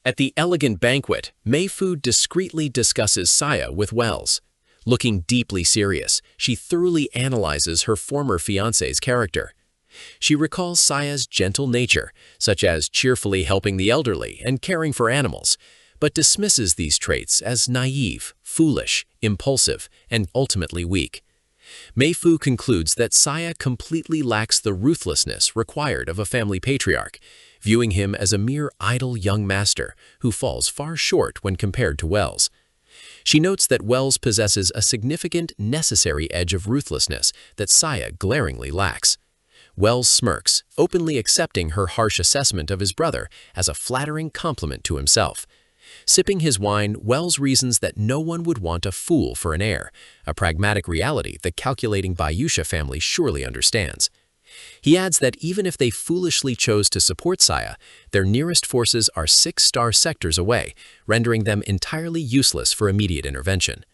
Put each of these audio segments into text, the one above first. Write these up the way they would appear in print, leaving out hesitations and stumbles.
At the elegant banquet, Mei-Fu discreetly discusses Saya with Wells. Looking deeply serious, she thoroughly analyzes her former fiancé's character. She recalls Saya's gentle nature, such as cheerfully helping the elderly and caring for animals, but dismisses these traits as naive, foolish, impulsive, and ultimately weak. Mei-Fu concludes that Saya completely lacks the ruthlessness required of a family patriarch, viewing him as a mere idle young master who falls far short when compared to Wells. She notes that Wells possesses a significant, necessary edge of ruthlessness that Saya glaringly lacks. Wells smirks, openly accepting her harsh assessment of his brother as a flattering compliment to himself. Sipping his wine, Wells reasons that no one would want a fool for an heir, a pragmatic reality the calculating Bayusha family surely understands. He adds that even if they foolishly chose to support Saya, their nearest forces are 6-star sectors away, rendering them entirely useless for immediate intervention.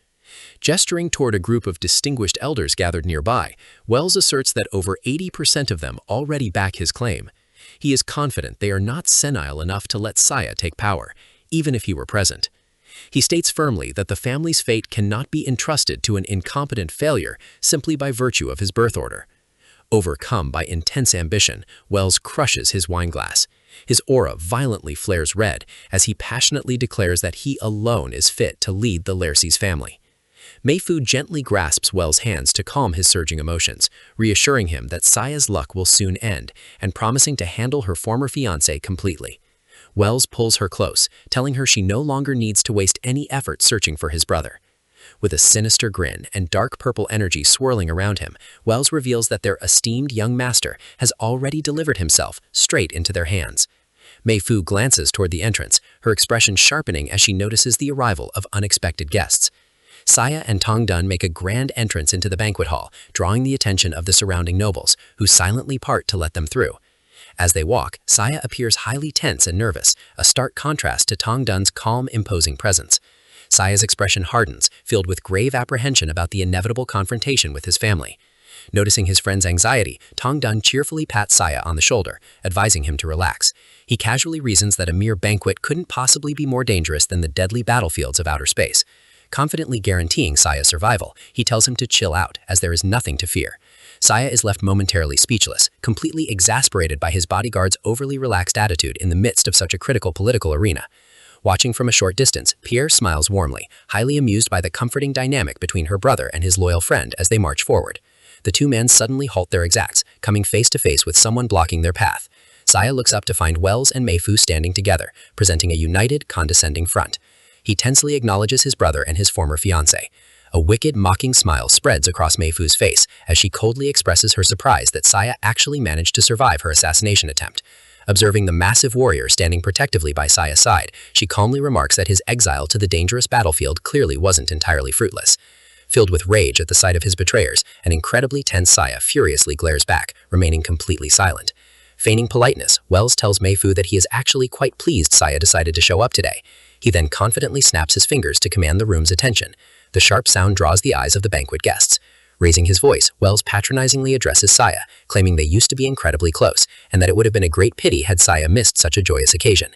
Gesturing toward a group of distinguished elders gathered nearby, Wells asserts that over 80% of them already back his claim. He is confident they are not senile enough to let Saya take power, even if he were present. He states firmly that the family's fate cannot be entrusted to an incompetent failure simply by virtue of his birth order. Overcome by intense ambition, Wells crushes his wineglass. His aura violently flares red as he passionately declares that he alone is fit to lead the Laerces family. Mei-Fu gently grasps Wells' hands to calm his surging emotions, reassuring him that Saya's luck will soon end and promising to handle her former fiancé completely. Wells pulls her close, telling her she no longer needs to waste any effort searching for his brother. With a sinister grin and dark purple energy swirling around him, Wells reveals that their esteemed young master has already delivered himself straight into their hands. Mei-Fu glances toward the entrance, her expression sharpening as she notices the arrival of unexpected guests. Saya and Tong Dun make a grand entrance into the banquet hall, drawing the attention of the surrounding nobles, who silently part to let them through. As they walk, Saya appears highly tense and nervous, a stark contrast to Tong Dun's calm, imposing presence. Saya's expression hardens, filled with grave apprehension about the inevitable confrontation with his family. Noticing his friend's anxiety, Tong Dun cheerfully pats Saya on the shoulder, advising him to relax. He casually reasons that a mere banquet couldn't possibly be more dangerous than the deadly battlefields of outer space. Confidently guaranteeing Saya's survival, he tells him to chill out, as there is nothing to fear. Saya is left momentarily speechless, completely exasperated by his bodyguard's overly relaxed attitude in the midst of such a critical political arena. Watching from a short distance, Pierre smiles warmly, highly amused by the comforting dynamic between her brother and his loyal friend as they march forward. The two men suddenly halt their exacts, coming face to face with someone blocking their path. Saya looks up to find Wells and Mei-Fu standing together, presenting a united, condescending front. He tensely acknowledges his brother and his former fiancé. A wicked, mocking smile spreads across Mei-Fu's face as she coldly expresses her surprise that Saya actually managed to survive her assassination attempt. Observing the massive warrior standing protectively by Saya's side, she calmly remarks that his exile to the dangerous battlefield clearly wasn't entirely fruitless. Filled with rage at the sight of his betrayers, an incredibly tense Saya furiously glares back, remaining completely silent. Feigning politeness, Wells tells Mei-Fu that he is actually quite pleased Saya decided to show up today. He then confidently snaps his fingers to command the room's attention. The sharp sound draws the eyes of the banquet guests. Raising his voice, Wells patronizingly addresses Saya, claiming they used to be incredibly close, and that it would have been a great pity had Saya missed such a joyous occasion.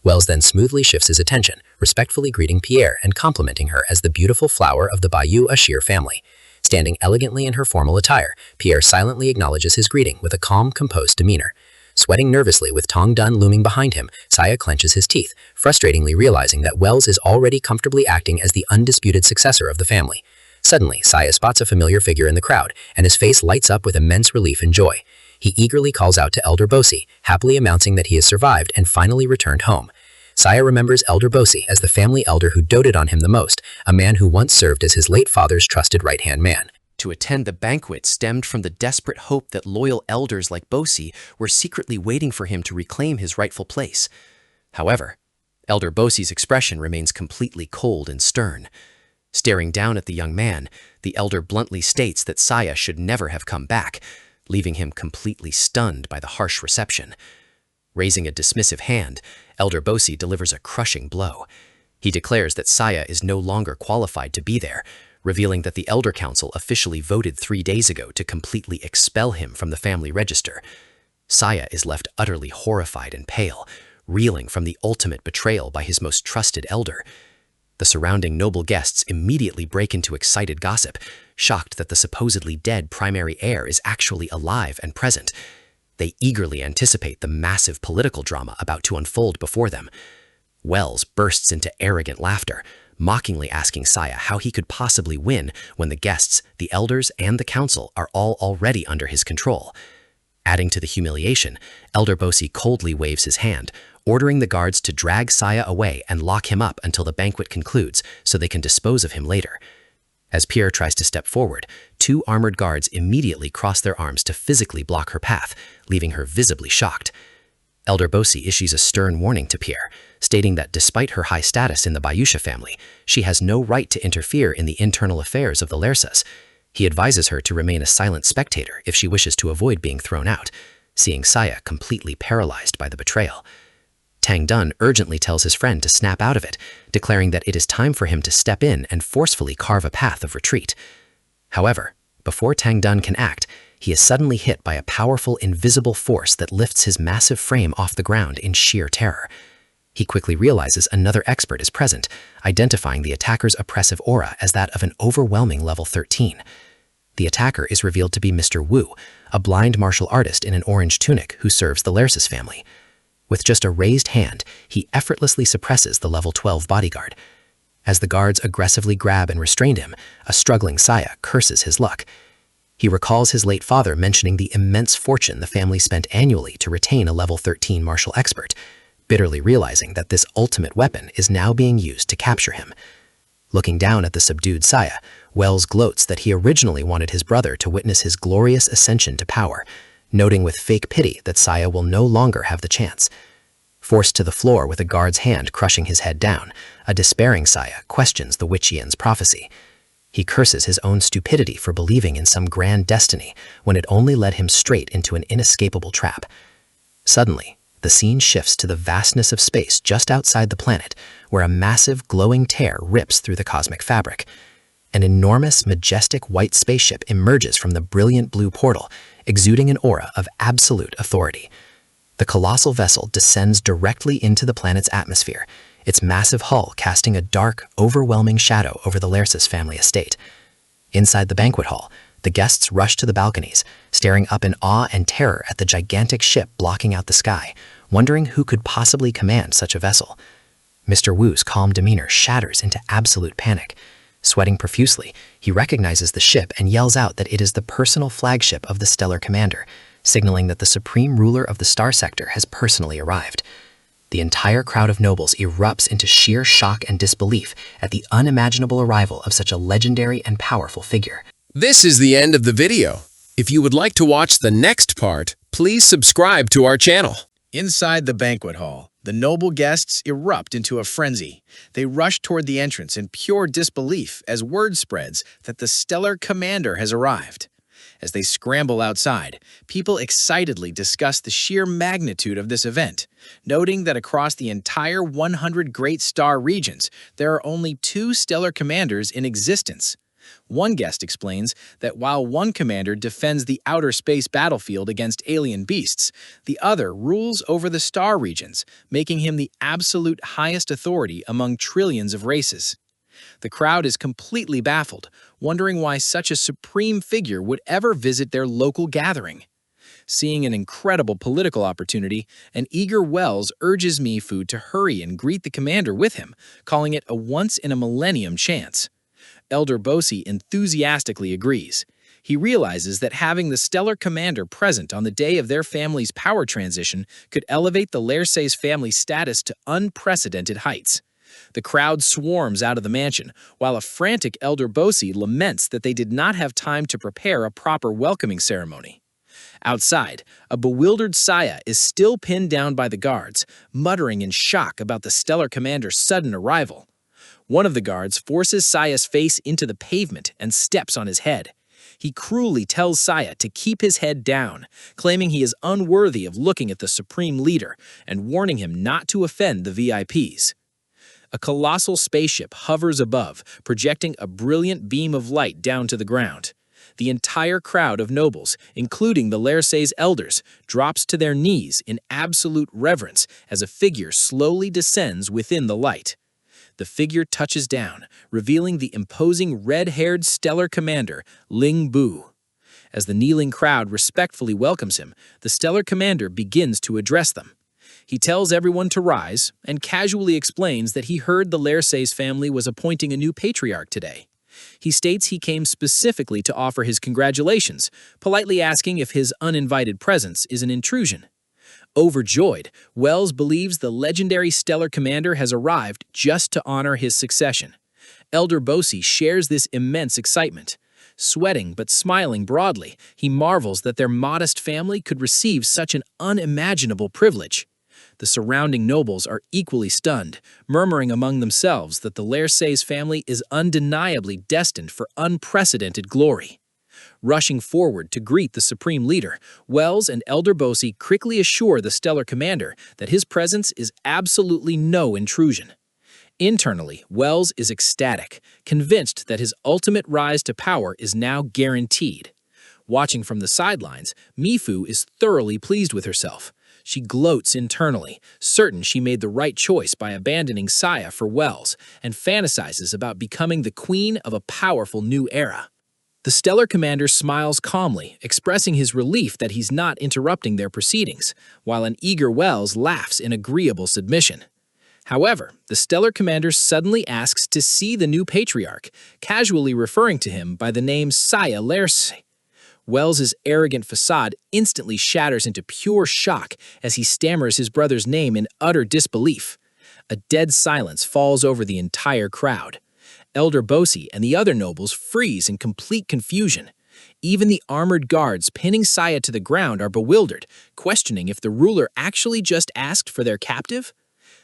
Wells then smoothly shifts his attention, respectfully greeting Pierre and complimenting her as the beautiful flower of the Bayou Ashir family. Standing elegantly in her formal attire, Pierre silently acknowledges his greeting with a calm, composed demeanor. Sweating nervously with Tong Dun looming behind him, Saya clenches his teeth, frustratingly realizing that Wells is already comfortably acting as the undisputed successor of the family. Suddenly, Saya spots a familiar figure in the crowd, and his face lights up with immense relief and joy. He eagerly calls out to Elder Bosi, happily announcing that he has survived and finally returned home. Saya remembers Elder Bosi as the family elder who doted on him the most, a man who once served as his late father's trusted right-hand man. To attend the banquet stemmed from the desperate hope that loyal elders like Bosi were secretly waiting for him to reclaim his rightful place. However, Elder Bosi's expression remains completely cold and stern. Staring down at the young man, the elder bluntly states that Saya should never have come back, leaving him completely stunned by the harsh reception. Raising a dismissive hand, Elder Bosi delivers a crushing blow. He declares that Saya is no longer qualified to be there, revealing that the Elder Council officially voted 3 days ago to completely expel him from the family register. Saya is left utterly horrified and pale, reeling from the ultimate betrayal by his most trusted elder. The surrounding noble guests immediately break into excited gossip, shocked that the supposedly dead primary heir is actually alive and present. They eagerly anticipate the massive political drama about to unfold before them. Wells bursts into arrogant laughter, mockingly asking Saya how he could possibly win when the guests, the elders, and the council are all already under his control. Adding to the humiliation, Elder Bosi coldly waves his hand, ordering the guards to drag Saya away and lock him up until the banquet concludes so they can dispose of him later. As Pierre tries to step forward, 2 armored guards immediately cross their arms to physically block her path, leaving her visibly shocked. Elder Bosi issues a stern warning to Pierre, stating that despite her high status in the Bayusha family, she has no right to interfere in the internal affairs of the Lersas. He advises her to remain a silent spectator if she wishes to avoid being thrown out, seeing Saya completely paralyzed by the betrayal. Tang Dun urgently tells his friend to snap out of it, declaring that it is time for him to step in and forcefully carve a path of retreat. However, before Tang Dun can act, he is suddenly hit by a powerful invisible force that lifts his massive frame off the ground in sheer terror. He quickly realizes another expert is present, identifying the attacker's oppressive aura as that of an overwhelming level 13. The attacker is revealed to be Mr. Wu, a blind martial artist in an orange tunic who serves the Lersis family. With just a raised hand, he effortlessly suppresses the level 12 bodyguard. As the guards aggressively grab and restrain him, a struggling Saya curses his luck. He recalls his late father mentioning the immense fortune the family spent annually to retain a level 13 martial expert, bitterly realizing that this ultimate weapon is now being used to capture him. Looking down at the subdued Saya, Wells gloats that he originally wanted his brother to witness his glorious ascension to power, noting with fake pity that Saya will no longer have the chance. Forced to the floor with a guard's hand crushing his head down, a despairing Saya questions the Witchian's prophecy. He curses his own stupidity for believing in some grand destiny when it only led him straight into an inescapable trap. Suddenly, the scene shifts to the vastness of space just outside the planet, where a massive glowing tear rips through the cosmic fabric. An enormous, majestic white spaceship emerges from the brilliant blue portal, exuding an aura of absolute authority. The colossal vessel descends directly into the planet's atmosphere, its massive hull casting a dark, overwhelming shadow over the Lersis family estate. Inside the banquet hall, the guests rush to the balconies, staring up in awe and terror at the gigantic ship blocking out the sky, wondering who could possibly command such a vessel. Mr. Wu's calm demeanor shatters into absolute panic. Sweating profusely, he recognizes the ship and yells out that it is the personal flagship of the Stellar Commander, signaling that the supreme ruler of the Star Sector has personally arrived. The entire crowd of nobles erupts into sheer shock and disbelief at the unimaginable arrival of such a legendary and powerful figure. This is the end of the video. If you would like to watch the next part, please subscribe to our channel. Inside the banquet hall, the noble guests erupt into a frenzy. They rush toward the entrance in pure disbelief as word spreads that the Stellar Commander has arrived. As they scramble outside, people excitedly discuss the sheer magnitude of this event, noting that across the entire 100 Great Star regions, there are only 2 Stellar Commanders in existence. One guest explains that while one commander defends the outer space battlefield against alien beasts, the other rules over the star regions, making him the absolute highest authority among trillions of races. The crowd is completely baffled, wondering why such a supreme figure would ever visit their local gathering. Seeing an incredible political opportunity, an eager Wells urges Mifu to hurry and greet the commander with him, calling it a once-in-a-millennium chance. Elder Bosi enthusiastically agrees. He realizes that having the Stellar Commander present on the day of their family's power transition could elevate the Lerses family status to unprecedented heights. The crowd swarms out of the mansion, while a frantic Elder Bosi laments that they did not have time to prepare a proper welcoming ceremony. Outside, a bewildered Saya is still pinned down by the guards, muttering in shock about the Stellar Commander's sudden arrival. One of the guards forces Saya's face into the pavement and steps on his head. He cruelly tells Saya to keep his head down, claiming he is unworthy of looking at the supreme leader and warning him not to offend the VIPs. A colossal spaceship hovers above, projecting a brilliant beam of light down to the ground. The entire crowd of nobles, including the Lerse's elders, drops to their knees in absolute reverence as a figure slowly descends within the light. The figure touches down, revealing the imposing red-haired stellar commander, Ling Bu. As the kneeling crowd respectfully welcomes him, the stellar commander begins to address them. He tells everyone to rise and casually explains that he heard the Lerse's family was appointing a new patriarch today. He states he came specifically to offer his congratulations, politely asking if his uninvited presence is an intrusion. Overjoyed, Wells believes the legendary stellar commander has arrived just to honor his succession. Elder Bosi shares this immense excitement. Sweating but smiling broadly, he marvels that their modest family could receive such an unimaginable privilege. The surrounding nobles are equally stunned, murmuring among themselves that the Lerse's family is undeniably destined for unprecedented glory. Rushing forward to greet the supreme leader, Wells and Elder Bosi quickly assure the stellar commander that his presence is absolutely no intrusion. Internally, Wells is ecstatic, convinced that his ultimate rise to power is now guaranteed. Watching from the sidelines, Mifu is thoroughly pleased with herself. She gloats internally, certain she made the right choice by abandoning Saya for Wells, and fantasizes about becoming the queen of a powerful new era. The stellar commander smiles calmly, expressing his relief that he's not interrupting their proceedings, while an eager Wells laughs in agreeable submission. However, the stellar commander suddenly asks to see the new patriarch, casually referring to him by the name Saya Lerse. Wells's arrogant facade instantly shatters into pure shock as he stammers his brother's name in utter disbelief. A dead silence falls over the entire crowd. Elder Bosi and the other nobles freeze in complete confusion. Even the armored guards pinning Saya to the ground are bewildered, questioning if the ruler actually just asked for their captive.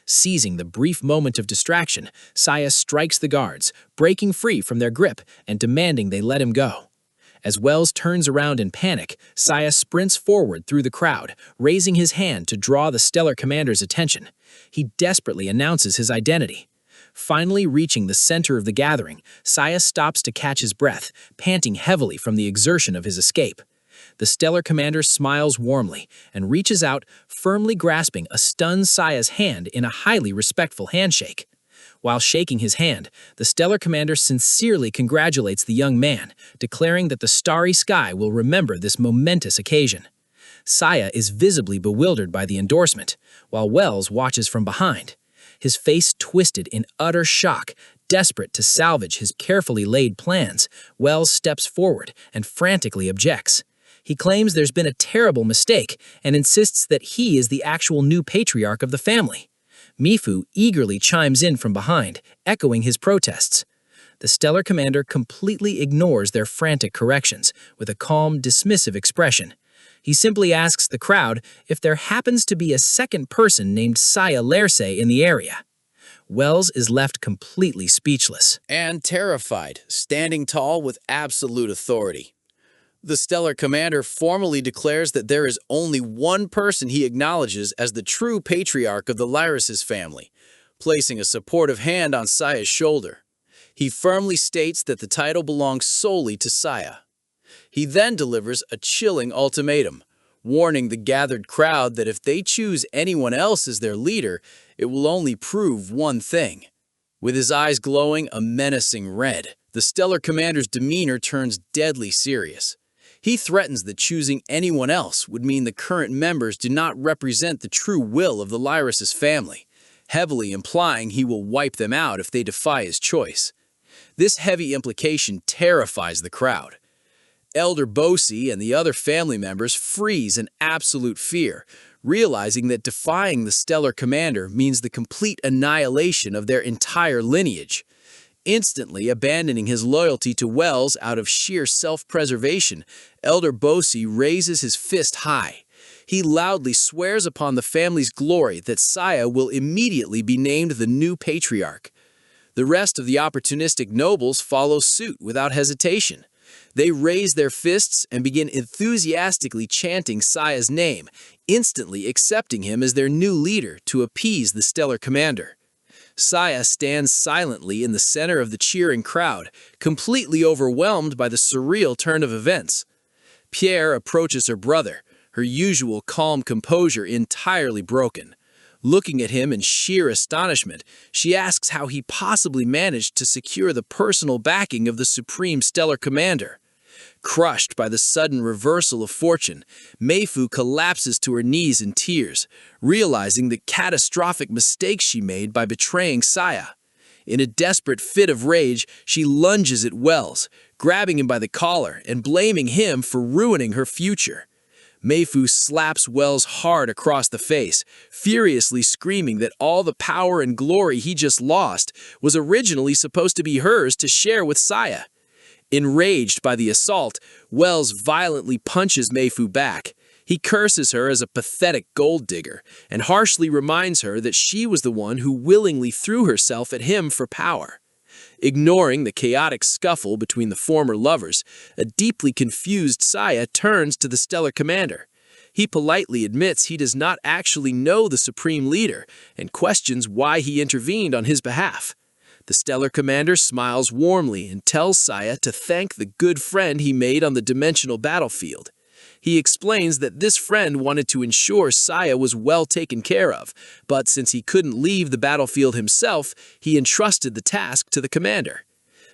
Seizing the brief moment of distraction, Saya strikes the guards, breaking free from their grip and demanding they let him go. As Wells turns around in panic, Saya sprints forward through the crowd, raising his hand to draw the stellar commander's attention. He desperately announces his identity. Finally reaching the center of the gathering, Saya stops to catch his breath, panting heavily from the exertion of his escape. The stellar commander smiles warmly and reaches out, firmly grasping a stunned Saya's hand in a highly respectful handshake. While shaking his hand, the stellar commander sincerely congratulates the young man, declaring that the starry sky will remember this momentous occasion. Saya is visibly bewildered by the endorsement, while Wells watches from behind. His face twisted in utter shock, desperate to salvage his carefully laid plans, Wells steps forward and frantically objects. He claims there's been a terrible mistake and insists that he is the actual new patriarch of the family. Mifu eagerly chimes in from behind, echoing his protests. The stellar commander completely ignores their frantic corrections with a calm, dismissive expression. He simply asks the crowd if there happens to be a second person named Saya Lerse in the area. Wells is left completely speechless and terrified, standing tall with absolute authority. The stellar commander formally declares that there is only one person he acknowledges as the true patriarch of the Lyris family, placing a supportive hand on Saya's shoulder. He firmly states that the title belongs solely to Saya. He then delivers a chilling ultimatum, warning the gathered crowd that if they choose anyone else as their leader, it will only prove one thing. With his eyes glowing a menacing red, the stellar commander's demeanor turns deadly serious. He threatens that choosing anyone else would mean the current members do not represent the true will of the Lyris family, heavily implying he will wipe them out if they defy his choice. This heavy implication terrifies the crowd. Elder Bosi and the other family members freeze in absolute fear, realizing that defying the stellar commander means the complete annihilation of their entire lineage. Instantly abandoning his loyalty to Wells out of sheer self-preservation, Elder Bosi raises his fist high. He loudly swears upon the family's glory that Saya will immediately be named the new patriarch. The rest of the opportunistic nobles follow suit without hesitation. They raise their fists and begin enthusiastically chanting Saya's name, instantly accepting him as their new leader to appease the stellar commander. Saya stands silently in the center of the cheering crowd, completely overwhelmed by the surreal turn of events. Pierre approaches her brother, her usual calm composure entirely broken. Looking at him in sheer astonishment, she asks how he possibly managed to secure the personal backing of the Supreme Stellar Commander. Crushed by the sudden reversal of fortune, Meifu collapses to her knees in tears, realizing the catastrophic mistake she made by betraying Saya. In a desperate fit of rage, she lunges at Wells, grabbing him by the collar and blaming him for ruining her future. Meifu slaps Wells hard across the face, furiously screaming that all the power and glory he just lost was originally supposed to be hers to share with Saya. Enraged by the assault, Wells violently punches Meifu back. He curses her as a pathetic gold digger and harshly reminds her that she was the one who willingly threw herself at him for power. Ignoring the chaotic scuffle between the former lovers, a deeply confused Saya turns to the Stellar Commander. He politely admits he does not actually know the Supreme Leader and questions why he intervened on his behalf. The Stellar Commander smiles warmly and tells Saya to thank the good friend he made on the dimensional battlefield. He explains that this friend wanted to ensure Saya was well taken care of, but since he couldn't leave the battlefield himself, he entrusted the task to the commander.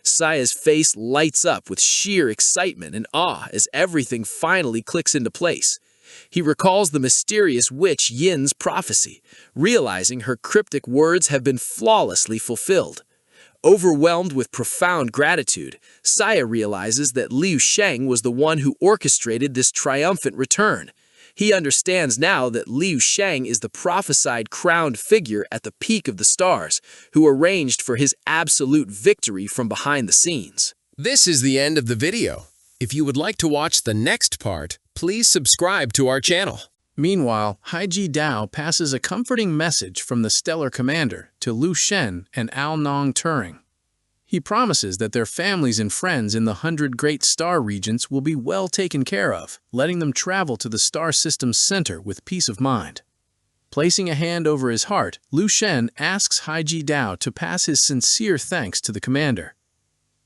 Saya's face lights up with sheer excitement and awe as everything finally clicks into place. He recalls the mysterious witch Yin's prophecy, realizing her cryptic words have been flawlessly fulfilled. Overwhelmed with profound gratitude, Saya realizes that Liu Sheng was the one who orchestrated this triumphant return. He understands now that Liu Sheng is the prophesied crowned figure at the peak of the stars, who arranged for his absolute victory from behind the scenes. This is the end of the video. If you would like to watch the next part, please subscribe to our channel. Meanwhile, Haiji Dao passes a comforting message from the Stellar Commander to Lu Shen and Ao Nong Turing. He promises that their families and friends in the 100 Great Star Regents will be well taken care of, letting them travel to the star system's center with peace of mind. Placing a hand over his heart, Lu Shen asks Haiji Dao to pass his sincere thanks to the commander.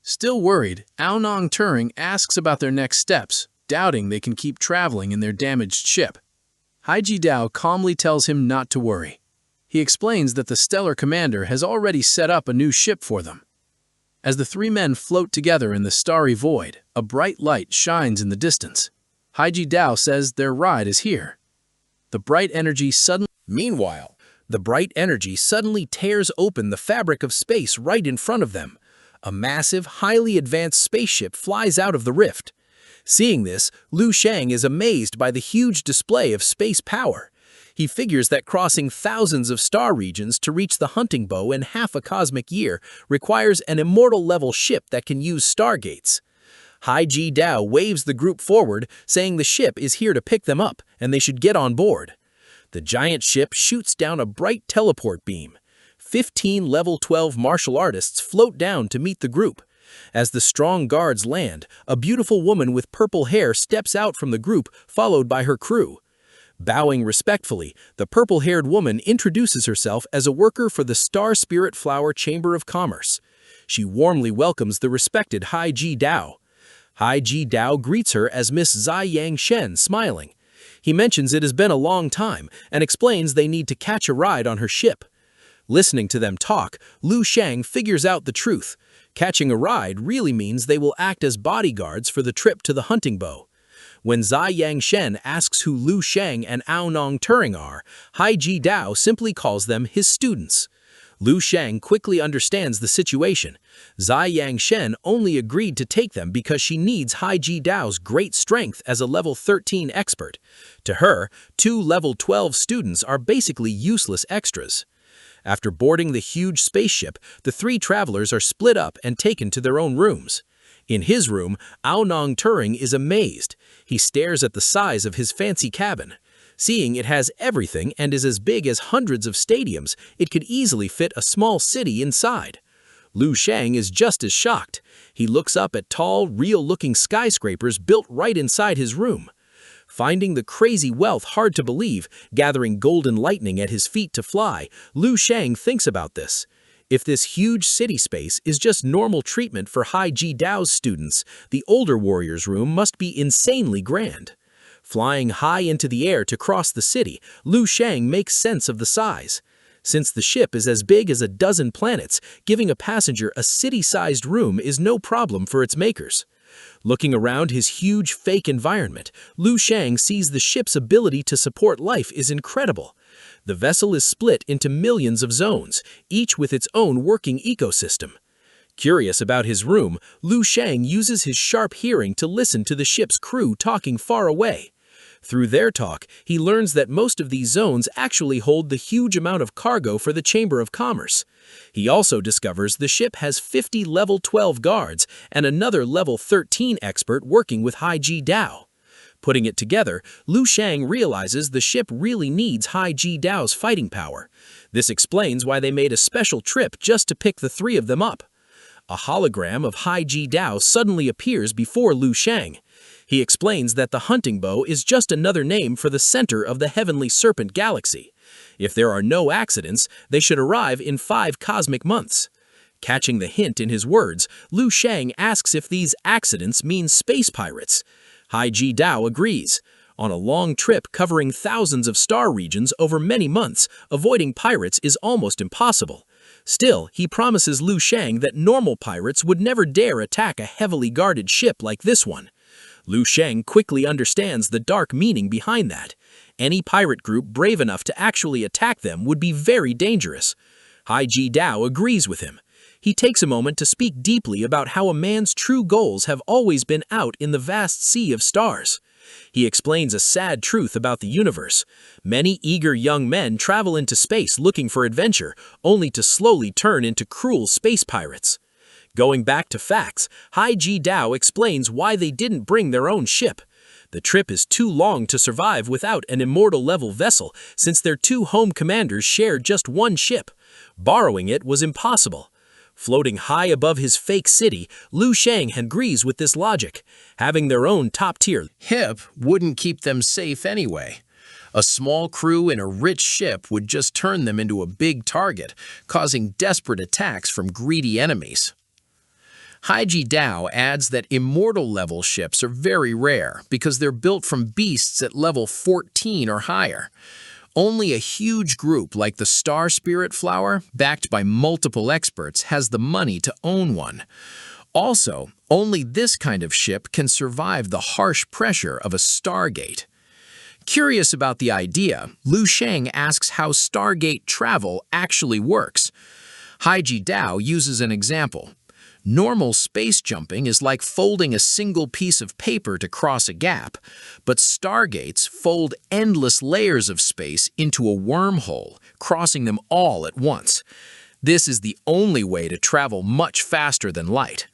Still worried, Ao Nong Turing asks about their next steps, doubting they can keep traveling in their damaged ship. Haiji Dao calmly tells him not to worry. He explains that the Stellar Commander has already set up a new ship for them. As the three men float together in the starry void, a bright light shines in the distance. Haiji Dao says their ride is here. Meanwhile, the bright energy suddenly tears open the fabric of space right in front of them. A massive, highly advanced spaceship flies out of the rift. Seeing this, Lu Sheng is amazed by the huge display of space power. He figures that crossing thousands of star regions to reach the hunting bow in half a cosmic year requires an immortal-level ship that can use stargates. Haiji Dao waves the group forward, saying the ship is here to pick them up and they should get on board. The giant ship shoots down a bright teleport beam. 15 level 12 martial artists float down to meet the group. As the strong guards land, a beautiful woman with purple hair steps out from the group, followed by her crew. Bowing respectfully, the purple-haired woman introduces herself as a worker for the Star Spirit Flower Chamber of Commerce. She warmly welcomes the respected Haiji Dao. Haiji Dao greets her as Miss Zai Yang Shen, smiling. He mentions it has been a long time and explains they need to catch a ride on her ship. Listening to them talk, Lu Sheng figures out the truth. Catching a ride really means they will act as bodyguards for the trip to the hunting bow. When Zai Yang Shen asks who Lu Sheng and Ao Nong Turing are, Haiji Dao simply calls them his students. Lu Sheng quickly understands the situation. Zai Yang Shen only agreed to take them because she needs Haiji Dao's great strength as a level 13 expert. To her, 2 level 12 students are basically useless extras. After boarding the huge spaceship, the 3 travelers are split up and taken to their own rooms. In his room, Ao Nong Turing is amazed. He stares at the size of his fancy cabin. Seeing it has everything and is as big as hundreds of stadiums, it could easily fit a small city inside. Lu Sheng is just as shocked. He looks up at tall, real-looking skyscrapers built right inside his room. Finding the crazy wealth hard to believe, gathering golden lightning at his feet to fly, Lu Sheng thinks about this. If this huge city space is just normal treatment for Haiji Dao's students, the older warrior's room must be insanely grand. Flying high into the air to cross the city, Lu Shang makes sense of the size. Since the ship is as big as a dozen planets, giving a passenger a city-sized room is no problem for its makers. Looking around his huge fake environment, Lu Shang sees the ship's ability to support life is incredible. The vessel is split into millions of zones, each with its own working ecosystem. Curious about his room, Lu Shang uses his sharp hearing to listen to the ship's crew talking far away. Through their talk, he learns that most of these zones actually hold the huge amount of cargo for the Chamber of Commerce. He also discovers the ship has 50 level 12 guards and another level 13 expert working with Haiji Dao. Putting it together, Lu Shang realizes the ship really needs Haiji Dao's fighting power. This explains why they made a special trip just to pick the three of them up. A hologram of Haiji Dao suddenly appears before Lu Shang. He explains that the hunting bow is just another name for the center of the Heavenly Serpent Galaxy. If there are no accidents, they should arrive in 5 cosmic months. Catching the hint in his words, Lu Shang asks if these accidents mean space pirates. Haiji Dao agrees. On a long trip covering thousands of star regions over many months, avoiding pirates is almost impossible. Still, he promises Lu Shang that normal pirates would never dare attack a heavily guarded ship like this one. Lu Shang quickly understands the dark meaning behind that. Any pirate group brave enough to actually attack them would be very dangerous. Haiji Dao agrees with him. He takes a moment to speak deeply about how a man's true goals have always been out in the vast sea of stars. He explains a sad truth about the universe. Many eager young men travel into space looking for adventure, only to slowly turn into cruel space pirates. Going back to facts, Haiji Dao explains why they didn't bring their own ship. The trip is too long to survive without an immortal-level vessel, since their 2 home commanders shared just one ship. Borrowing it was impossible. Floating high above his fake city, Lu Shang agrees with this logic. Having their own top-tier ship wouldn't keep them safe anyway. A small crew in a rich ship would just turn them into a big target, causing desperate attacks from greedy enemies. Haiji Dao adds that immortal-level ships are very rare because they're built from beasts at level 14 or higher. Only a huge group like the Star Spirit Flower, backed by multiple experts, has the money to own one. Also, only this kind of ship can survive the harsh pressure of a Stargate. Curious about the idea, Lu Shang asks how Stargate travel actually works. Haiji Dao uses an example. Normal space jumping is like folding a single piece of paper to cross a gap, but stargates fold endless layers of space into a wormhole, crossing them all at once. This is the only way to travel much faster than light.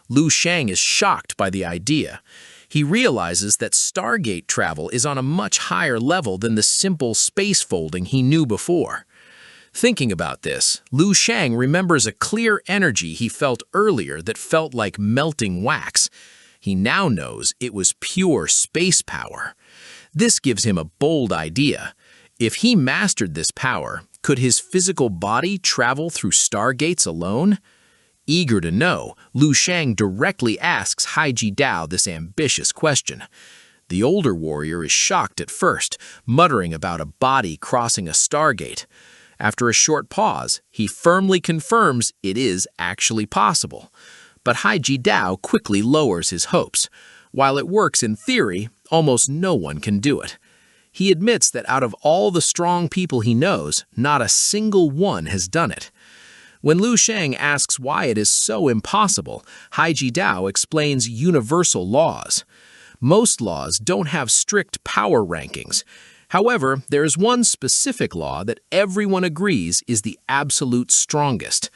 Lu Shang is shocked by the idea. He realizes that Stargate travel is on a much higher level than the simple space folding he knew before. Thinking about this, Lu Shang remembers a clear energy he felt earlier that felt like melting wax. He now knows it was pure space power. This gives him a bold idea. If he mastered this power, could his physical body travel through stargates alone? Eager to know, Lu Shang directly asks Haiji Dao this ambitious question. The older warrior is shocked at first, muttering about a body crossing a stargate. After a short pause, he firmly confirms it is actually possible. But Haiji Dao quickly lowers his hopes. While it works in theory, almost no one can do it. He admits that out of all the strong people he knows, not a single one has done it. When Lu Shang asks why it is so impossible, Haiji Dao explains universal laws. Most laws don't have strict power rankings. However, there is one specific law that everyone agrees is the absolute strongest.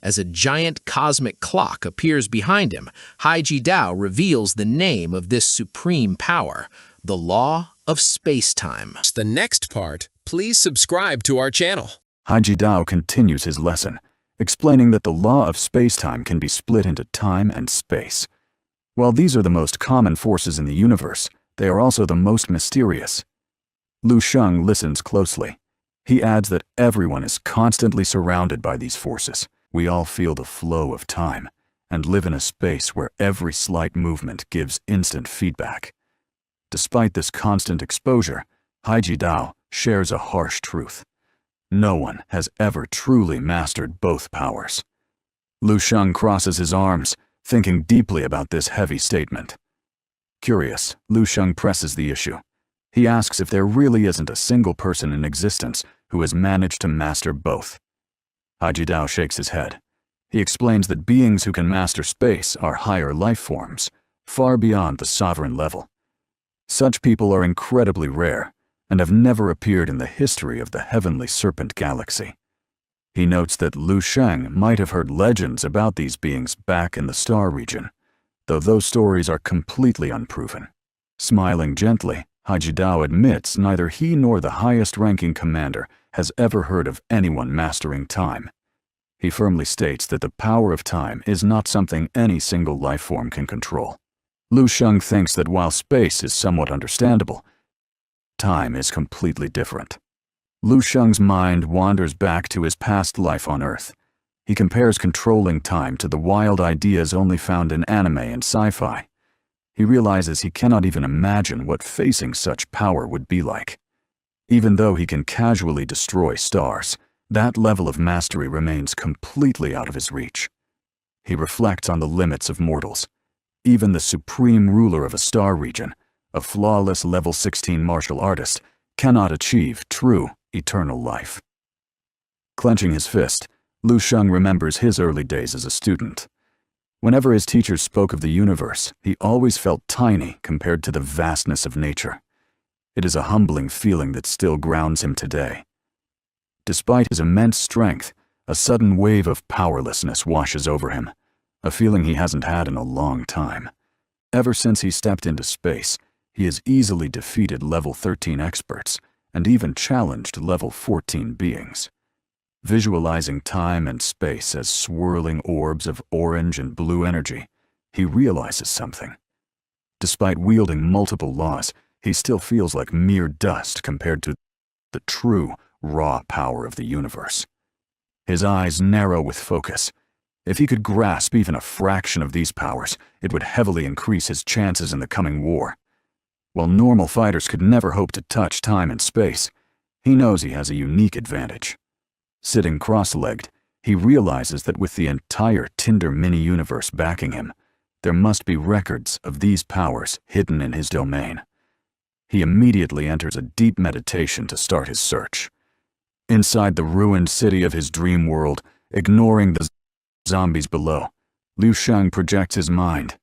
As a giant cosmic clock appears behind him, Haiji Dao reveals the name of this supreme power, the law of space-time. The next part, please subscribe to our channel. Haiji Dao continues his lesson, explaining that the law of space-time can be split into time and space. While these are the most common forces in the universe, they are also the most mysterious. Lu Shang listens closely. He adds that everyone is constantly surrounded by these forces. We all feel the flow of time and live in a space where every slight movement gives instant feedback. Despite this constant exposure, Haiji Dao shares a harsh truth. No one has ever truly mastered both powers. Lu Sheng crosses his arms, thinking deeply about this heavy statement. Curious, Lu Sheng presses the issue. He asks if there really isn't a single person in existence who has managed to master both. Haiji Dao shakes his head. He explains that beings who can master space are higher life forms, far beyond the sovereign level. Such people are incredibly rare and have never appeared in the history of the Heavenly Serpent Galaxy. He notes that Lu Sheng might have heard legends about these beings back in the star region, though those stories are completely unproven. Smiling gently, Haiji Dao admits neither he nor the highest-ranking commander has ever heard of anyone mastering time. He firmly states that the power of time is not something any single life form can control. Lu Sheng thinks that while space is somewhat understandable, time is completely different. Lu Sheng's mind wanders back to his past life on Earth. He compares controlling time to the wild ideas only found in anime and sci-fi. He realizes he cannot even imagine what facing such power would be like. Even though he can casually destroy stars, that level of mastery remains completely out of his reach. He reflects on the limits of mortals. Even the supreme ruler of a star region, a flawless level 16 martial artist, cannot achieve true, eternal life. Clenching his fist, Lu Sheng remembers his early days as a student. Whenever his teachers spoke of the universe, he always felt tiny compared to the vastness of nature. It is a humbling feeling that still grounds him today. Despite his immense strength, a sudden wave of powerlessness washes over him, a feeling he hasn't had in a long time. Ever since he stepped into space, he has easily defeated level 13 experts and even challenged level 14 beings. Visualizing time and space as swirling orbs of orange and blue energy, he realizes something. Despite wielding multiple laws, he still feels like mere dust compared to the true, raw power of the universe. His eyes narrow with focus. If he could grasp even a fraction of these powers, it would heavily increase his chances in the coming war. While normal fighters could never hope to touch time and space, he knows he has a unique advantage. Sitting cross-legged, he realizes that with the entire Tinder mini-universe backing him, there must be records of these powers hidden in his domain. He immediately enters a deep meditation to start his search. Inside the ruined city of his dream world, ignoring the zombies below, Lu Sheng projects his mind.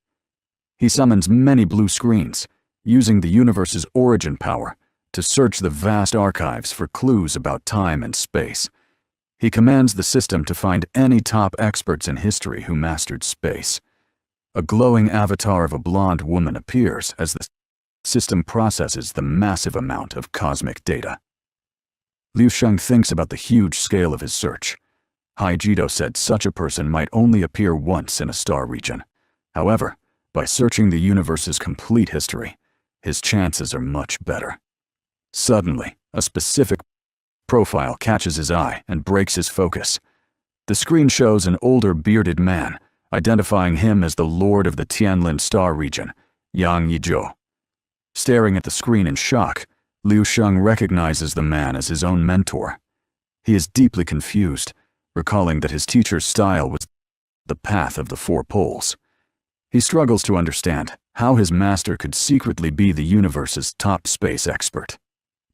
He summons many blue screens, using the universe's origin power to search the vast archives for clues about time and space. He commands the system to find any top experts in history who mastered space. A glowing avatar of a blonde woman appears as the system processes the massive amount of cosmic data. Lu Sheng thinks about the huge scale of his search. Haiji Dao said such a person might only appear once in a star region. However, by searching the universe's complete history, his chances are much better. Suddenly, a specific profile catches his eye and breaks his focus. The screen shows an older bearded man, identifying him as the Lord of the Tianlin Star region, Yang Yizhou. Staring at the screen in shock, Lu Sheng recognizes the man as his own mentor. He is deeply confused, recalling that his teacher's style was the path of the four poles. He struggles to understand how his master could secretly be the universe's top space expert.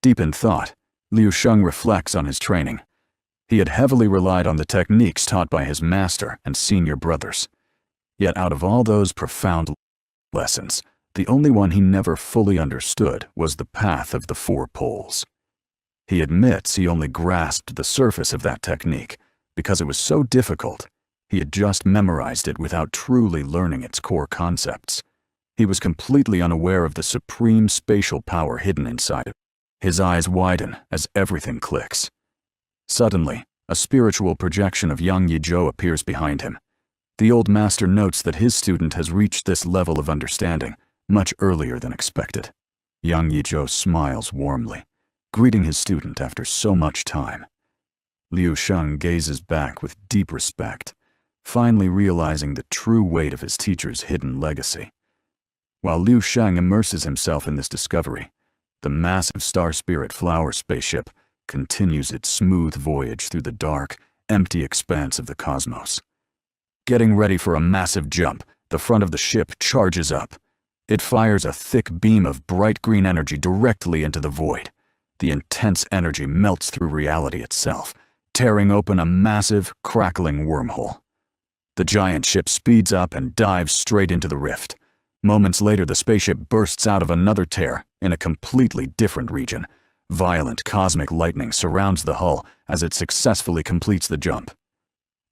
Deep in thought, Lu Sheng reflects on his training. He had heavily relied on the techniques taught by his master and senior brothers. Yet out of all those profound lessons, the only one he never fully understood was the path of the four poles. He admits he only grasped the surface of that technique because it was so difficult. He had just memorized it without truly learning its core concepts. He was completely unaware of the supreme spatial power hidden inside it. His eyes widen as everything clicks. Suddenly, a spiritual projection of Yang Yizhou appears behind him. The old master notes that his student has reached this level of understanding much earlier than expected. Yang Yizhou smiles warmly. greeting his student after so much time. Liu Sheng gazes back with deep respect, finally realizing the true weight of his teacher's hidden legacy. While Liu Sheng immerses himself in this discovery, the massive Star Spirit Flower spaceship continues its smooth voyage through the dark, empty expanse of the cosmos. Getting ready for a massive jump, the front of the ship charges up. It fires a thick beam of bright green energy directly into the void. The intense energy melts through reality itself, tearing open a massive, crackling wormhole. The giant ship speeds up and dives straight into the rift. Moments later, the spaceship bursts out of another tear in a completely different region. Violent cosmic lightning surrounds the hull as it successfully completes the jump.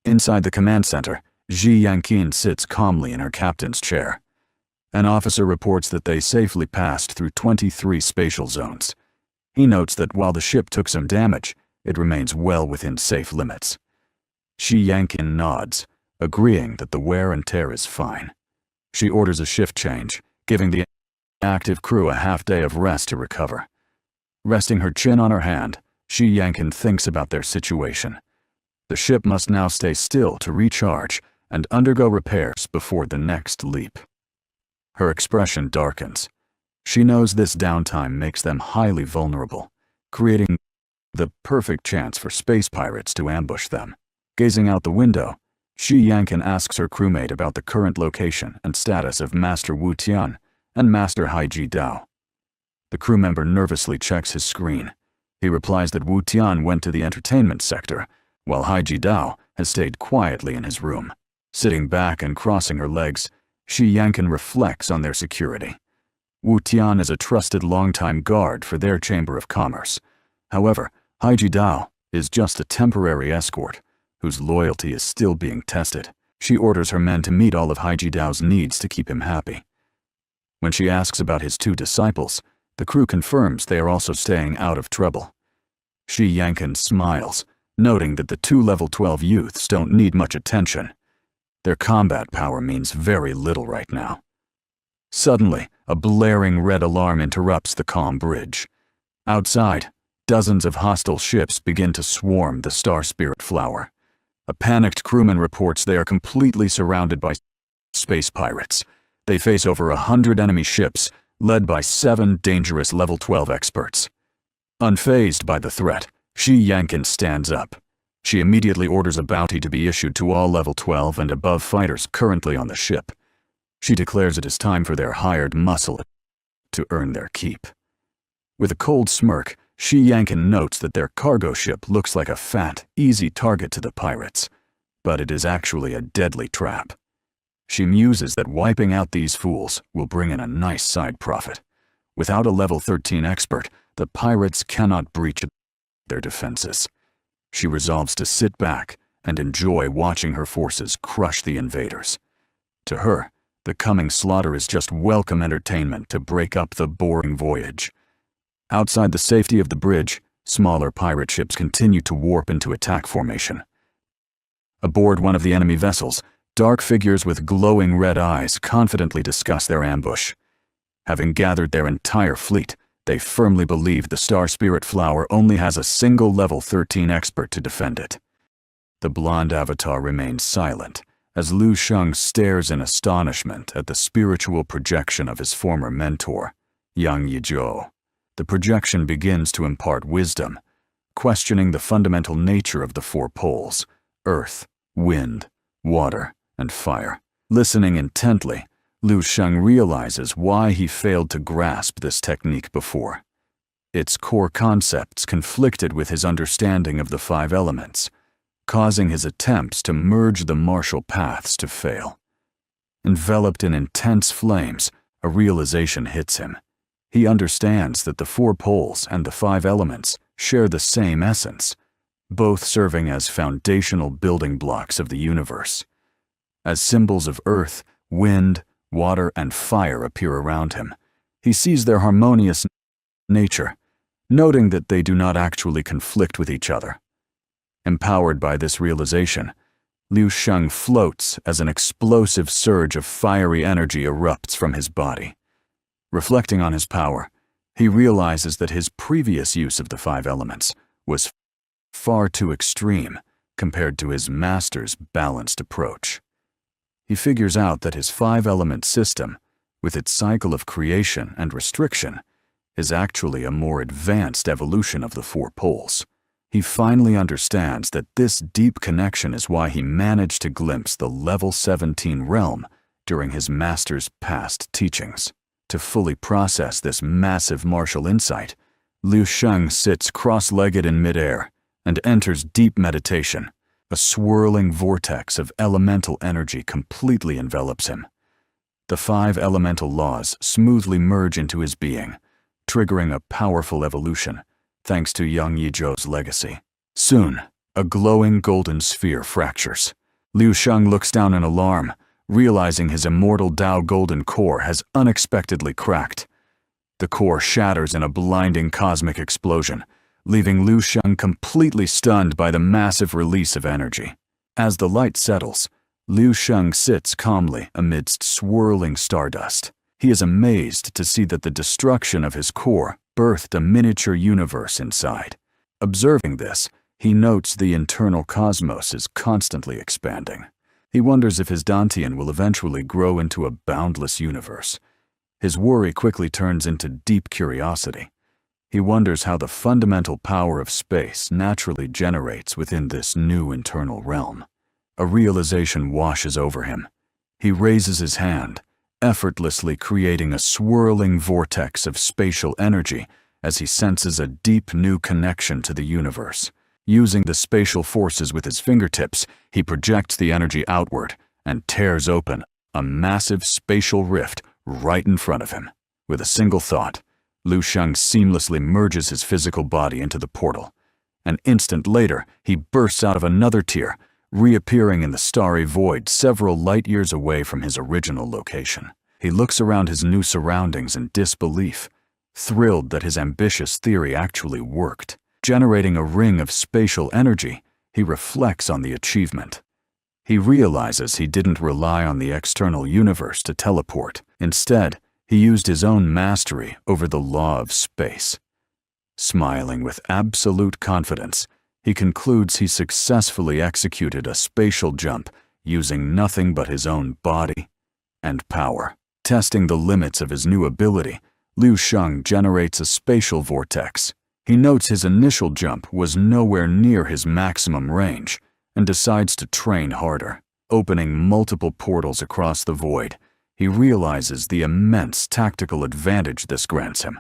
Inside the command center, Ji Yanqin sits calmly in her captain's chair. An officer reports that they safely passed through 23 spatial zones. He notes that while the ship took some damage, it remains well within safe limits. Shi Yanqin nods, agreeing that the wear and tear is fine. She orders a shift change, giving the active crew a half-day of rest to recover. Resting her chin on her hand, Shi Yanqin thinks about their situation. The ship must now stay still to recharge and undergo repairs before the next leap. Her expression darkens. She knows this downtime makes them highly vulnerable, creating the perfect chance for space pirates to ambush them. Gazing out the window, Shi Yanqin asks her crewmate about the current location and status of Master Wu Tian and Master Haiji Dao. The crew member nervously checks his screen. He replies that Wu Tian went to the entertainment sector, while Haiji Dao has stayed quietly in his room. Sitting back and crossing her legs, Shi Yanqin reflects on their security. Wu Tian is a trusted longtime guard for their Chamber of Commerce. However, Haiji Dao is just a temporary escort, whose loyalty is still being tested. She orders her men to meet all of Haiji Dao's needs to keep him happy. When she asks about his two disciples, the crew confirms they are also staying out of trouble. Shi Yanqin smiles, noting that the two level 12 youths don't need much attention. Their combat power means very little right now. Suddenly, a blaring red alarm interrupts the calm bridge. Outside, dozens of hostile ships begin to swarm the Star Spirit Flower. A panicked crewman reports they are completely surrounded by space pirates. They face over 100 enemy ships, led by 7 dangerous level 12 experts. Unfazed by the threat, Shi Yanqin stands up. She immediately orders a bounty to be issued to all level 12 and above fighters currently on the ship. She declares it is time for their hired muscle to earn their keep. With a cold smirk, Shi Yanqin notes that their cargo ship looks like a fat, easy target to the pirates, but it is actually a deadly trap. She muses that wiping out these fools will bring in a nice side profit. Without a level 13 expert, the pirates cannot breach their defenses. She resolves to sit back and enjoy watching her forces crush the invaders. To her, the coming slaughter is just welcome entertainment to break up the boring voyage. Outside the safety of the bridge, smaller pirate ships continue to warp into attack formation. Aboard one of the enemy vessels, dark figures with glowing red eyes confidently discuss their ambush. Having gathered their entire fleet, they firmly believe the Star Spirit Flower only has a single level 13 expert to defend it. The blonde avatar remains silent as Liu Sheng stares in astonishment at the spiritual projection of his former mentor, Yang Yizhou. The projection begins to impart wisdom, questioning the fundamental nature of the 4 poles: earth, wind, water, and fire. Listening intently, Liu Sheng realizes why he failed to grasp this technique before. Its core concepts conflicted with his understanding of the 5 elements, causing his attempts to merge the martial paths to fail. Enveloped in intense flames, a realization hits him. He understands that the 4 poles and the 5 elements share the same essence, both serving as foundational building blocks of the universe. As symbols of earth, wind, water, and fire appear around him, he sees their harmonious nature, noting that they do not actually conflict with each other. Empowered by this realization, Liu Sheng floats as an explosive surge of fiery energy erupts from his body. Reflecting on his power, He realizes that his previous use of the 5 elements was far too extreme compared to his master's balanced approach. He figures out that his 5-element system, with its cycle of creation and restriction, is actually a more advanced evolution of the 4 poles. He finally understands that this deep connection is why he managed to glimpse the level 17 realm during his master's past teachings. To fully process this massive martial insight, Liu Sheng sits cross-legged in midair and enters deep meditation. A swirling vortex of elemental energy completely envelops him. The 5 elemental laws smoothly merge into his being, triggering a powerful evolution, thanks to Yang Yizhou's legacy. Soon, a glowing golden sphere fractures. Liu Sheng looks down in alarm, realizing his immortal Tao golden core has unexpectedly cracked. The core shatters in a blinding cosmic explosion, leaving Liu Sheng completely stunned by the massive release of energy. As the light settles, Liu Sheng sits calmly amidst swirling stardust. He is amazed to see that the destruction of his core birthed a miniature universe inside. Observing this, he notes the internal cosmos is constantly expanding. He wonders if his Dantian will eventually grow into a boundless universe. His worry quickly turns into deep curiosity. He wonders how the fundamental power of space naturally generates within this new internal realm. A realization washes over him. He raises his hand, effortlessly creating a swirling vortex of spatial energy as he senses a deep new connection to the universe. Using the spatial forces with his fingertips, he projects the energy outward and tears open a massive spatial rift right in front of him. With a single thought, Liu Sheng seamlessly merges his physical body into the portal. An instant later, he bursts out of another tier, reappearing in the starry void several light years away from his original location. He looks around his new surroundings in disbelief, thrilled that his ambitious theory actually worked. Generating a ring of spatial energy, he reflects on the achievement. He realizes he didn't rely on the external universe to teleport. Instead, he used his own mastery over the law of space. Smiling with absolute confidence, he concludes he successfully executed a spatial jump using nothing but his own body and power. Testing the limits of his new ability, Liu Sheng generates a spatial vortex. He notes his initial jump was nowhere near his maximum range and decides to train harder. Opening multiple portals across the void, he realizes the immense tactical advantage this grants him.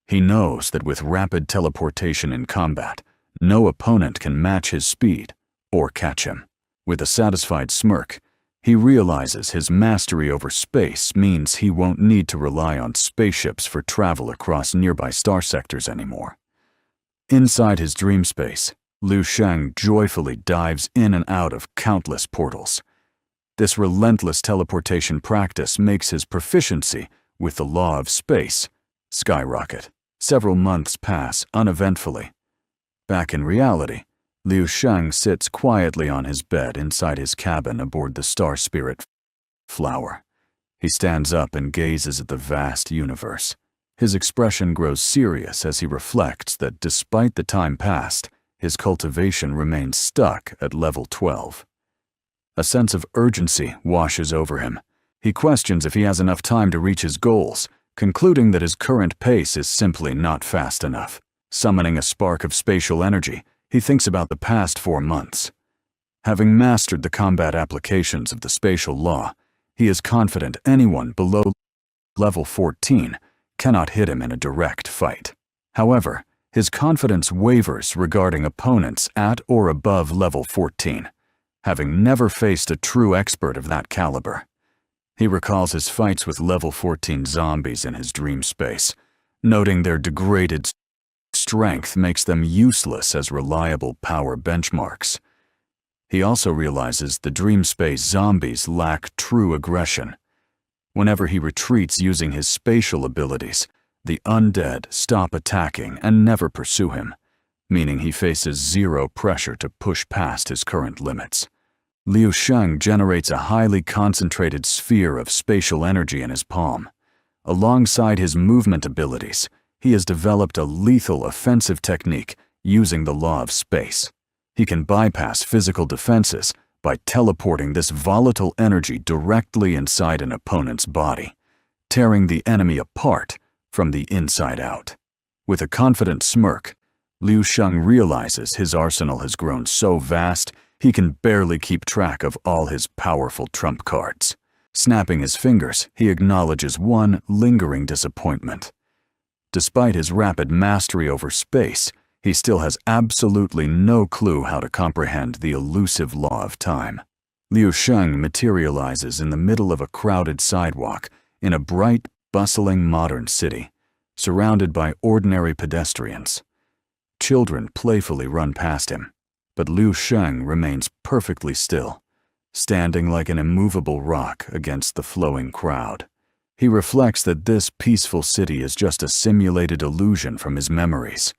He knows that with rapid teleportation in combat, no opponent can match his speed or catch him. With a satisfied smirk, he realizes his mastery over space means he won't need to rely on spaceships for travel across nearby star sectors anymore. Inside his dream space, Liu Sheng joyfully dives in and out of countless portals. This relentless teleportation practice makes his proficiency with the law of space skyrocket. Several months pass uneventfully. Back in reality, Liu Sheng sits quietly on his bed inside his cabin aboard the Star Spirit Flower. He stands up and gazes at the vast universe. His expression grows serious as he reflects that despite the time passed, his cultivation remains stuck at level 12. A sense of urgency washes over him. He questions if he has enough time to reach his goals, concluding that his current pace is simply not fast enough. Summoning a spark of spatial energy, he thinks about the past 4 months. Having mastered the combat applications of the spatial law, he is confident anyone below level 14 cannot hit him in a direct fight. However, his confidence wavers regarding opponents at or above level 14, having never faced a true expert of that caliber. He recalls his fights with level 14 zombies in his dream space, noting their degraded strength makes them useless as reliable power benchmarks. He also realizes the dream space zombies lack true aggression. Whenever he retreats using his spatial abilities, the undead stop attacking and never pursue him, meaning he faces zero pressure to push past his current limits. Liu Sheng generates a highly concentrated sphere of spatial energy in his palm. Alongside his movement abilities, he has developed a lethal offensive technique using the law of space. He can bypass physical defenses by teleporting this volatile energy directly inside an opponent's body, tearing the enemy apart from the inside out. With a confident smirk, Liu Sheng realizes his arsenal has grown so vast he can barely keep track of all his powerful trump cards. Snapping his fingers, he acknowledges one lingering disappointment. Despite his rapid mastery over space, he still has absolutely no clue how to comprehend the elusive law of time. Liu Sheng materializes in the middle of a crowded sidewalk in a bright, bustling modern city, surrounded by ordinary pedestrians. Children playfully run past him, but Liu Sheng remains perfectly still, standing like an immovable rock against the flowing crowd. He reflects that this peaceful city is just a simulated illusion from his memories.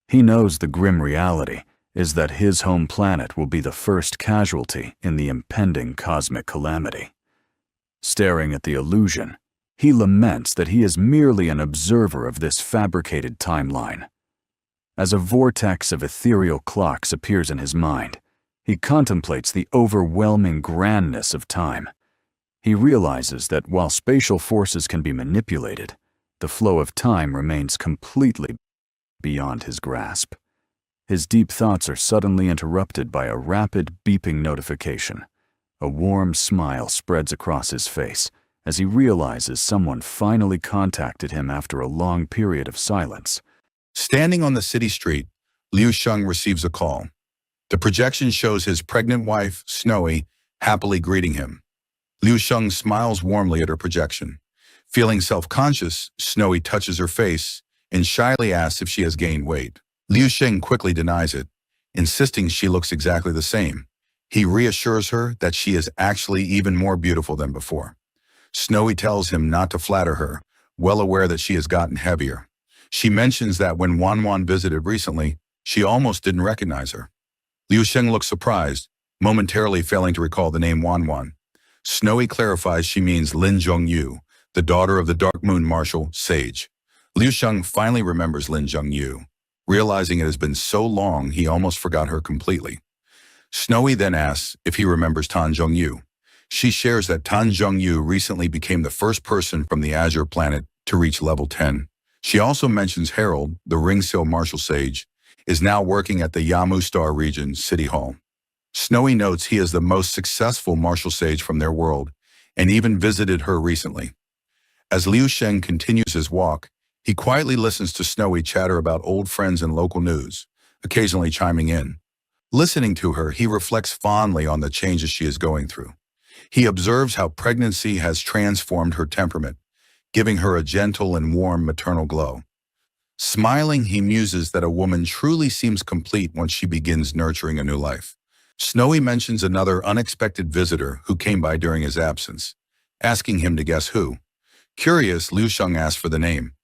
He knows the grim reality is that his home planet will be the first casualty in the impending cosmic calamity. Staring at the illusion, he laments that he is merely an observer of this fabricated timeline. As a vortex of ethereal clocks appears in his mind, he contemplates the overwhelming grandness of time. He realizes that while spatial forces can be manipulated, the flow of time remains completely beyond his grasp. His deep thoughts are suddenly interrupted by a rapid beeping notification. A warm smile spreads across his face as he realizes someone finally contacted him after a long period of silence. Standing on the city street, Liu Sheng receives a call. The projection shows his pregnant wife, Snowy, happily greeting him. Liu Sheng smiles warmly at her projection. Feeling self-conscious, Snowy touches her face and shyly asks if she has gained weight. Liu Sheng quickly denies it, insisting she looks exactly the same. He reassures her that she is actually even more beautiful than before. Snowy tells him not to flatter her, well aware that she has gotten heavier. She mentions that when Wanwan visited recently, she almost didn't recognize her. Liu Sheng looks surprised, momentarily failing to recall the name Wanwan. Snowy clarifies she means Lin Zhongyu, the daughter of the Dark Moon Marshal, Sage. Liu Sheng finally remembers Lin Zhongyu, realizing it has been so long he almost forgot her completely. Snowy then asks if he remembers Tan Zhongyu. She shares that Tan Zhongyu recently became the first person from the Azure planet to reach level 10. She also mentions Harold, the Ringsil Marshal Sage, is now working at the Yamu Star Region City Hall. Snowy notes he is the most successful Marshal Sage from their world, and even visited her recently. As Liu Sheng continues his walk, he quietly listens to Snowy chatter about old friends and local news, occasionally chiming in. Listening to her, he reflects fondly on the changes she is going through. He observes how pregnancy has transformed her temperament, giving her a gentle and warm maternal glow. Smiling, he muses that a woman truly seems complete once she begins nurturing a new life. Snowy mentions another unexpected visitor who came by during his absence, asking him to guess who. Curious, Liu Sheng asks for the name.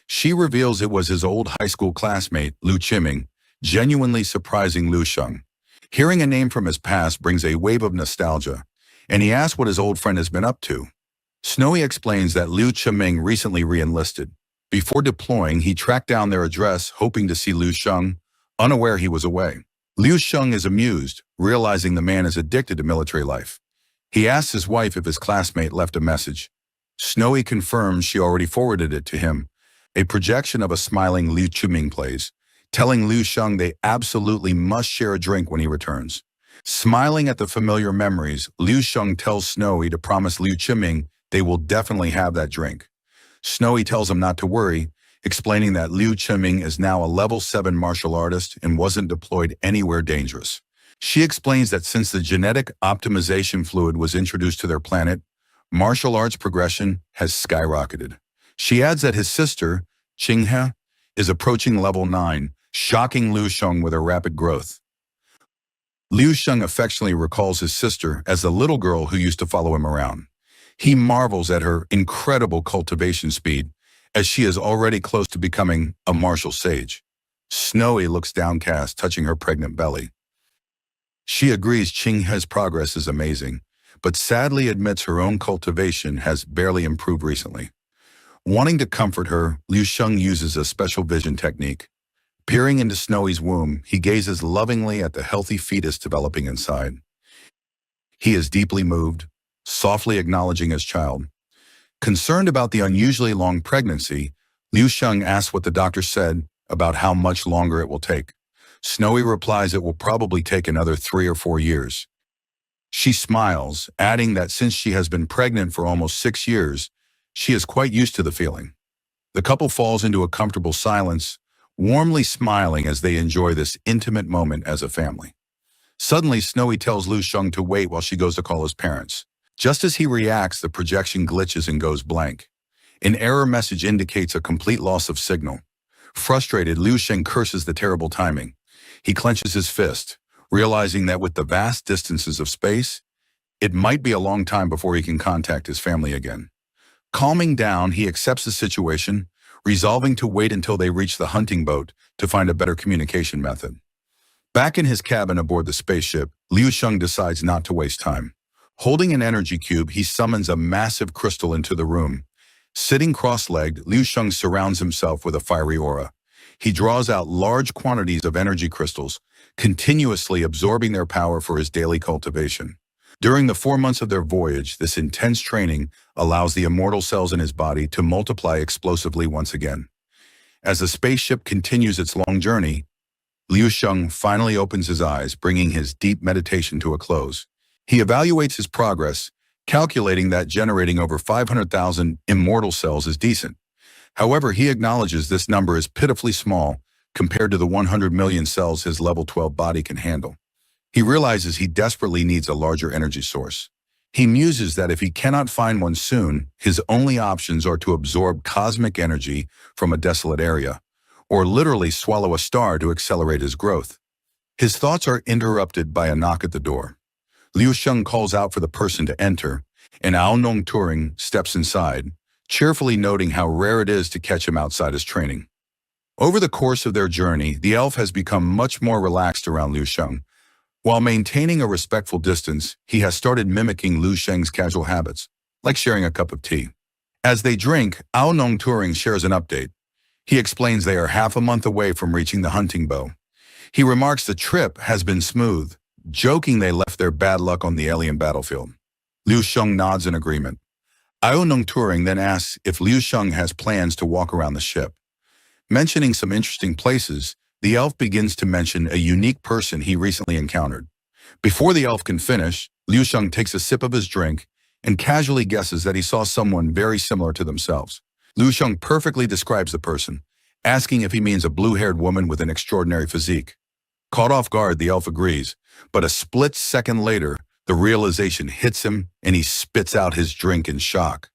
She reveals it was his old high school classmate, Liu Qiming, genuinely surprising Liu Sheng. Hearing a name from his past brings a wave of nostalgia, and he asks what his old friend has been up to. Snowy explains that Liu Qiming recently re-enlisted. Before deploying, he tracked down their address, hoping to see Liu Sheng, unaware he was away. Liu Sheng is amused, realizing the man is addicted to military life. He asks his wife if his classmate left a message. Snowy confirms she already forwarded it to him. A projection of a smiling Liu Qiming plays, telling Liu Sheng they absolutely must share a drink when he returns. Smiling at the familiar memories, Liu Sheng tells Snowy to promise Liu Qiming they will definitely have that drink. Snowy tells him not to worry, explaining that Liu Qiming is now a level 7 martial artist and wasn't deployed anywhere dangerous. She explains that since the genetic optimization fluid was introduced to their planet, martial arts progression has skyrocketed. She adds that his sister, Qinghe, is approaching level 9, shocking Liu Sheng with her rapid growth. Liu Sheng affectionately recalls his sister as the little girl who used to follow him around. He marvels at her incredible cultivation speed, as she is already close to becoming a martial sage. Snowy looks downcast, touching her pregnant belly. She agrees Qinghe's progress is amazing, but sadly admits her own cultivation has barely improved recently. Wanting to comfort her, Liu Sheng uses a special vision technique. Peering into Snowy's womb, he gazes lovingly at the healthy fetus developing inside. He is deeply moved, softly acknowledging his child. Concerned about the unusually long pregnancy, Liu Sheng asks what the doctor said about how much longer it will take. Snowy replies it will probably take another 3 or 4 years. She smiles, adding that since she has been pregnant for almost 6 years, she is quite used to the feeling. The couple falls into a comfortable silence, warmly smiling as they enjoy this intimate moment as a family. Suddenly, Snowy tells Liu Sheng to wait while she goes to call his parents. Just as he reacts, the projection glitches and goes blank. An error message indicates a complete loss of signal. Frustrated, Liu Sheng curses the terrible timing. He clenches his fist, realizing that with the vast distances of space, it might be a long time before he can contact his family again. Calming down, he accepts the situation, resolving to wait until they reach the hunting boat to find a better communication method. Back in his cabin aboard the spaceship, Liu Sheng decides not to waste time. Holding an energy cube, he summons a massive crystal into the room. Sitting cross-legged, Liu Sheng surrounds himself with a fiery aura. He draws out large quantities of energy crystals, continuously absorbing their power for his daily cultivation. During the 4 months of their voyage, this intense training allows the immortal cells in his body to multiply explosively once again. As the spaceship continues its long journey, Liu Sheng finally opens his eyes, bringing his deep meditation to a close. He evaluates his progress, calculating that generating over 500,000 immortal cells is decent. However, he acknowledges this number is pitifully small compared to the 100 million cells his level 12 body can handle. He realizes he desperately needs a larger energy source. He muses that if he cannot find one soon, his only options are to absorb cosmic energy from a desolate area, or literally swallow a star to accelerate his growth. His thoughts are interrupted by a knock at the door. Liu Sheng calls out for the person to enter, and Ao Nong Turing steps inside, cheerfully noting how rare it is to catch him outside his training. Over the course of their journey, the elf has become much more relaxed around Liu Sheng. While maintaining a respectful distance, he has started mimicking Liu Sheng's casual habits, like sharing a cup of tea. As they drink, Ao Nong Turing shares an update. He explains they are half a month away from reaching the hunting bow. He remarks the trip has been smooth, joking they left their bad luck on the alien battlefield. Liu Sheng nods in agreement. Ao Nong Turing then asks if Liu Sheng has plans to walk around the ship. Mentioning some interesting places, the elf begins to mention a unique person he recently encountered. Before the elf can finish, Liu Sheng takes a sip of his drink and casually guesses that he saw someone very similar to themselves. Liu Sheng perfectly describes the person, asking if he means a blue-haired woman with an extraordinary physique. Caught off guard, the elf agrees, but a split second later, the realization hits him and he spits out his drink in shock.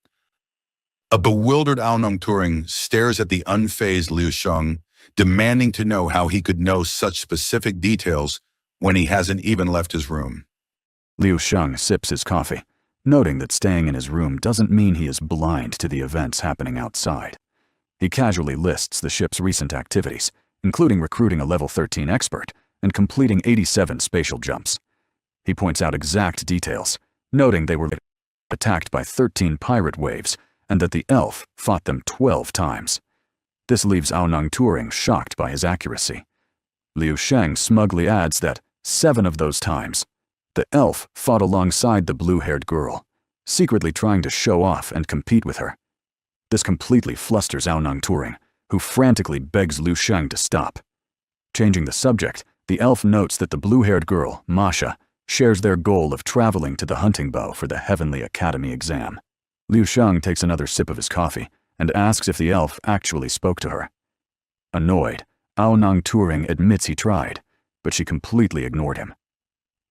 A bewildered Ao Nong Turing stares at the unfazed Liu Sheng, demanding to know how he could know such specific details when he hasn't even left his room. Liu Sheng sips his coffee, noting that staying in his room doesn't mean he is blind to the events happening outside. He casually lists the ship's recent activities, including recruiting a level 13 expert and completing 87 spatial jumps. He points out exact details, noting they were attacked by 13 pirate waves and that the elf fought them 12 times. This leaves Ao Nong Turing shocked by his accuracy. Liu Sheng smugly adds that 7 of those times, the elf fought alongside the blue-haired girl, secretly trying to show off and compete with her. This completely flusters Ao Nong Turing, who frantically begs Liu Sheng to stop. Changing the subject, the elf notes that the blue-haired girl, Masha, shares their goal of traveling to the hunting bow for the Heavenly Academy exam. Liu Sheng takes another sip of his coffee and asks if the elf actually spoke to her. Annoyed, Ao Nong Turing admits he tried, but she completely ignored him.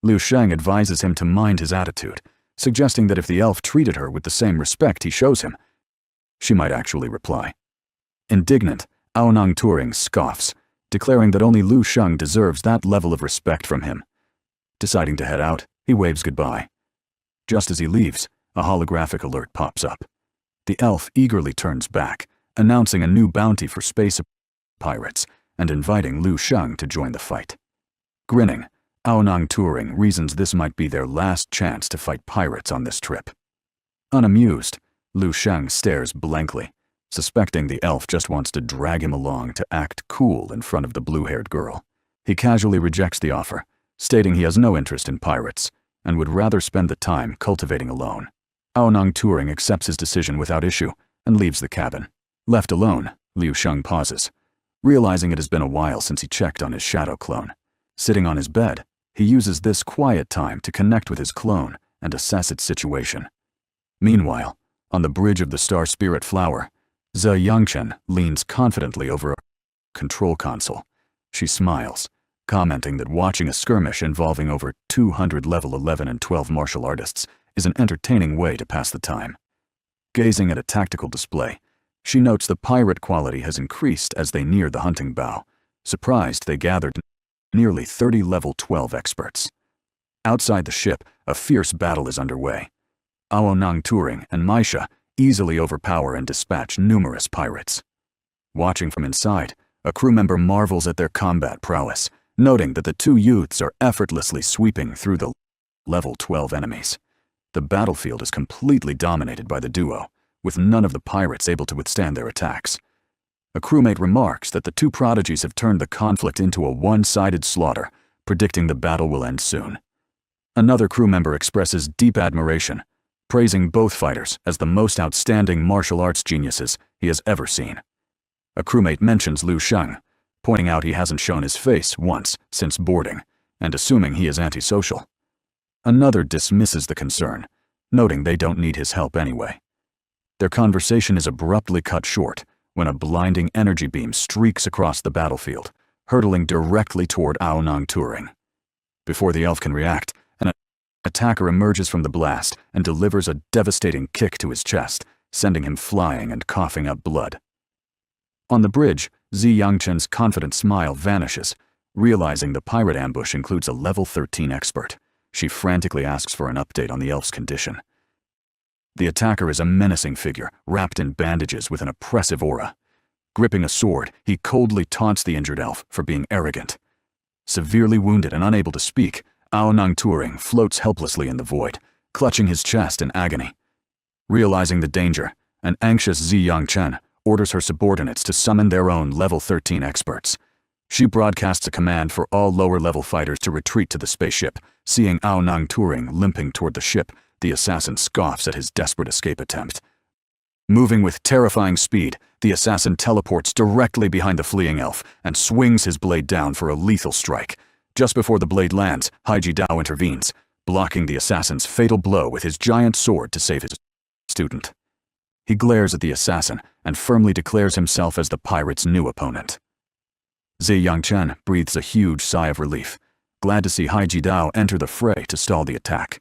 Liu Sheng advises him to mind his attitude, suggesting that if the elf treated her with the same respect he shows him, she might actually reply. Indignant, Ao Nong Turing scoffs, declaring that only Liu Sheng deserves that level of respect from him. Deciding to head out, he waves goodbye. Just as he leaves, a holographic alert pops up. The elf eagerly turns back, announcing a new bounty for space pirates and inviting Liu Sheng to join the fight. Grinning, Ao Nong Turing reasons this might be their last chance to fight pirates on this trip. Unamused, Liu Sheng stares blankly, suspecting the elf just wants to drag him along to act cool in front of the blue-haired girl. He casually rejects the offer, stating he has no interest in pirates and would rather spend the time cultivating alone. Aonang Turing accepts his decision without issue and leaves the cabin. Left alone, Liu Sheng pauses, realizing it has been a while since he checked on his shadow clone. Sitting on his bed, he uses this quiet time to connect with his clone and assess its situation. Meanwhile, on the bridge of the Star Spirit Flower, Zhe Yangchen leans confidently over a control console. She smiles, commenting that watching a skirmish involving over 200 level 11 and 12 martial artists is an entertaining way to pass the time. Gazing at a tactical display, she notes the pirate quality has increased as they near the hunting bow. Surprised, they gathered nearly 30 level 12 experts. Outside the ship, a fierce battle is underway. Aonang Turing and Maisha easily overpower and dispatch numerous pirates. Watching from inside, a crew member marvels at their combat prowess, noting that the two youths are effortlessly sweeping through the level 12 enemies. The battlefield is completely dominated by the duo, with none of the pirates able to withstand their attacks. A crewmate remarks that the two prodigies have turned the conflict into a one-sided slaughter, predicting the battle will end soon. Another crew member expresses deep admiration, praising both fighters as the most outstanding martial arts geniuses he has ever seen. A crewmate mentions Liu Sheng, pointing out he hasn't shown his face once since boarding, and assuming he is antisocial. Another dismisses the concern, noting they don't need his help anyway. Their conversation is abruptly cut short when a blinding energy beam streaks across the battlefield, hurtling directly toward Aonang Turing. Before the elf can react, an attacker emerges from the blast and delivers a devastating kick to his chest, sending him flying and coughing up blood. On the bridge, Zhe Yangchen's confident smile vanishes, realizing the pirate ambush includes a level 13 expert. She frantically asks for an update on the elf's condition. The attacker is a menacing figure, wrapped in bandages with an oppressive aura. Gripping a sword, he coldly taunts the injured elf for being arrogant. Severely wounded and unable to speak, Aonang Turing floats helplessly in the void, clutching his chest in agony. Realizing the danger, an anxious Zhe Yangchen orders her subordinates to summon their own level 13 experts. She broadcasts a command for all lower-level fighters to retreat to the spaceship. Seeing Aonang Turing limping toward the ship, the assassin scoffs at his desperate escape attempt. Moving with terrifying speed, the assassin teleports directly behind the fleeing elf and swings his blade down for a lethal strike. Just before the blade lands, Haiji Dao intervenes, blocking the assassin's fatal blow with his giant sword to save his student. He glares at the assassin and firmly declares himself as the pirate's new opponent. Zhe Yangchen breathes a huge sigh of relief, glad to see Haiji Dao enter the fray to stall the attack.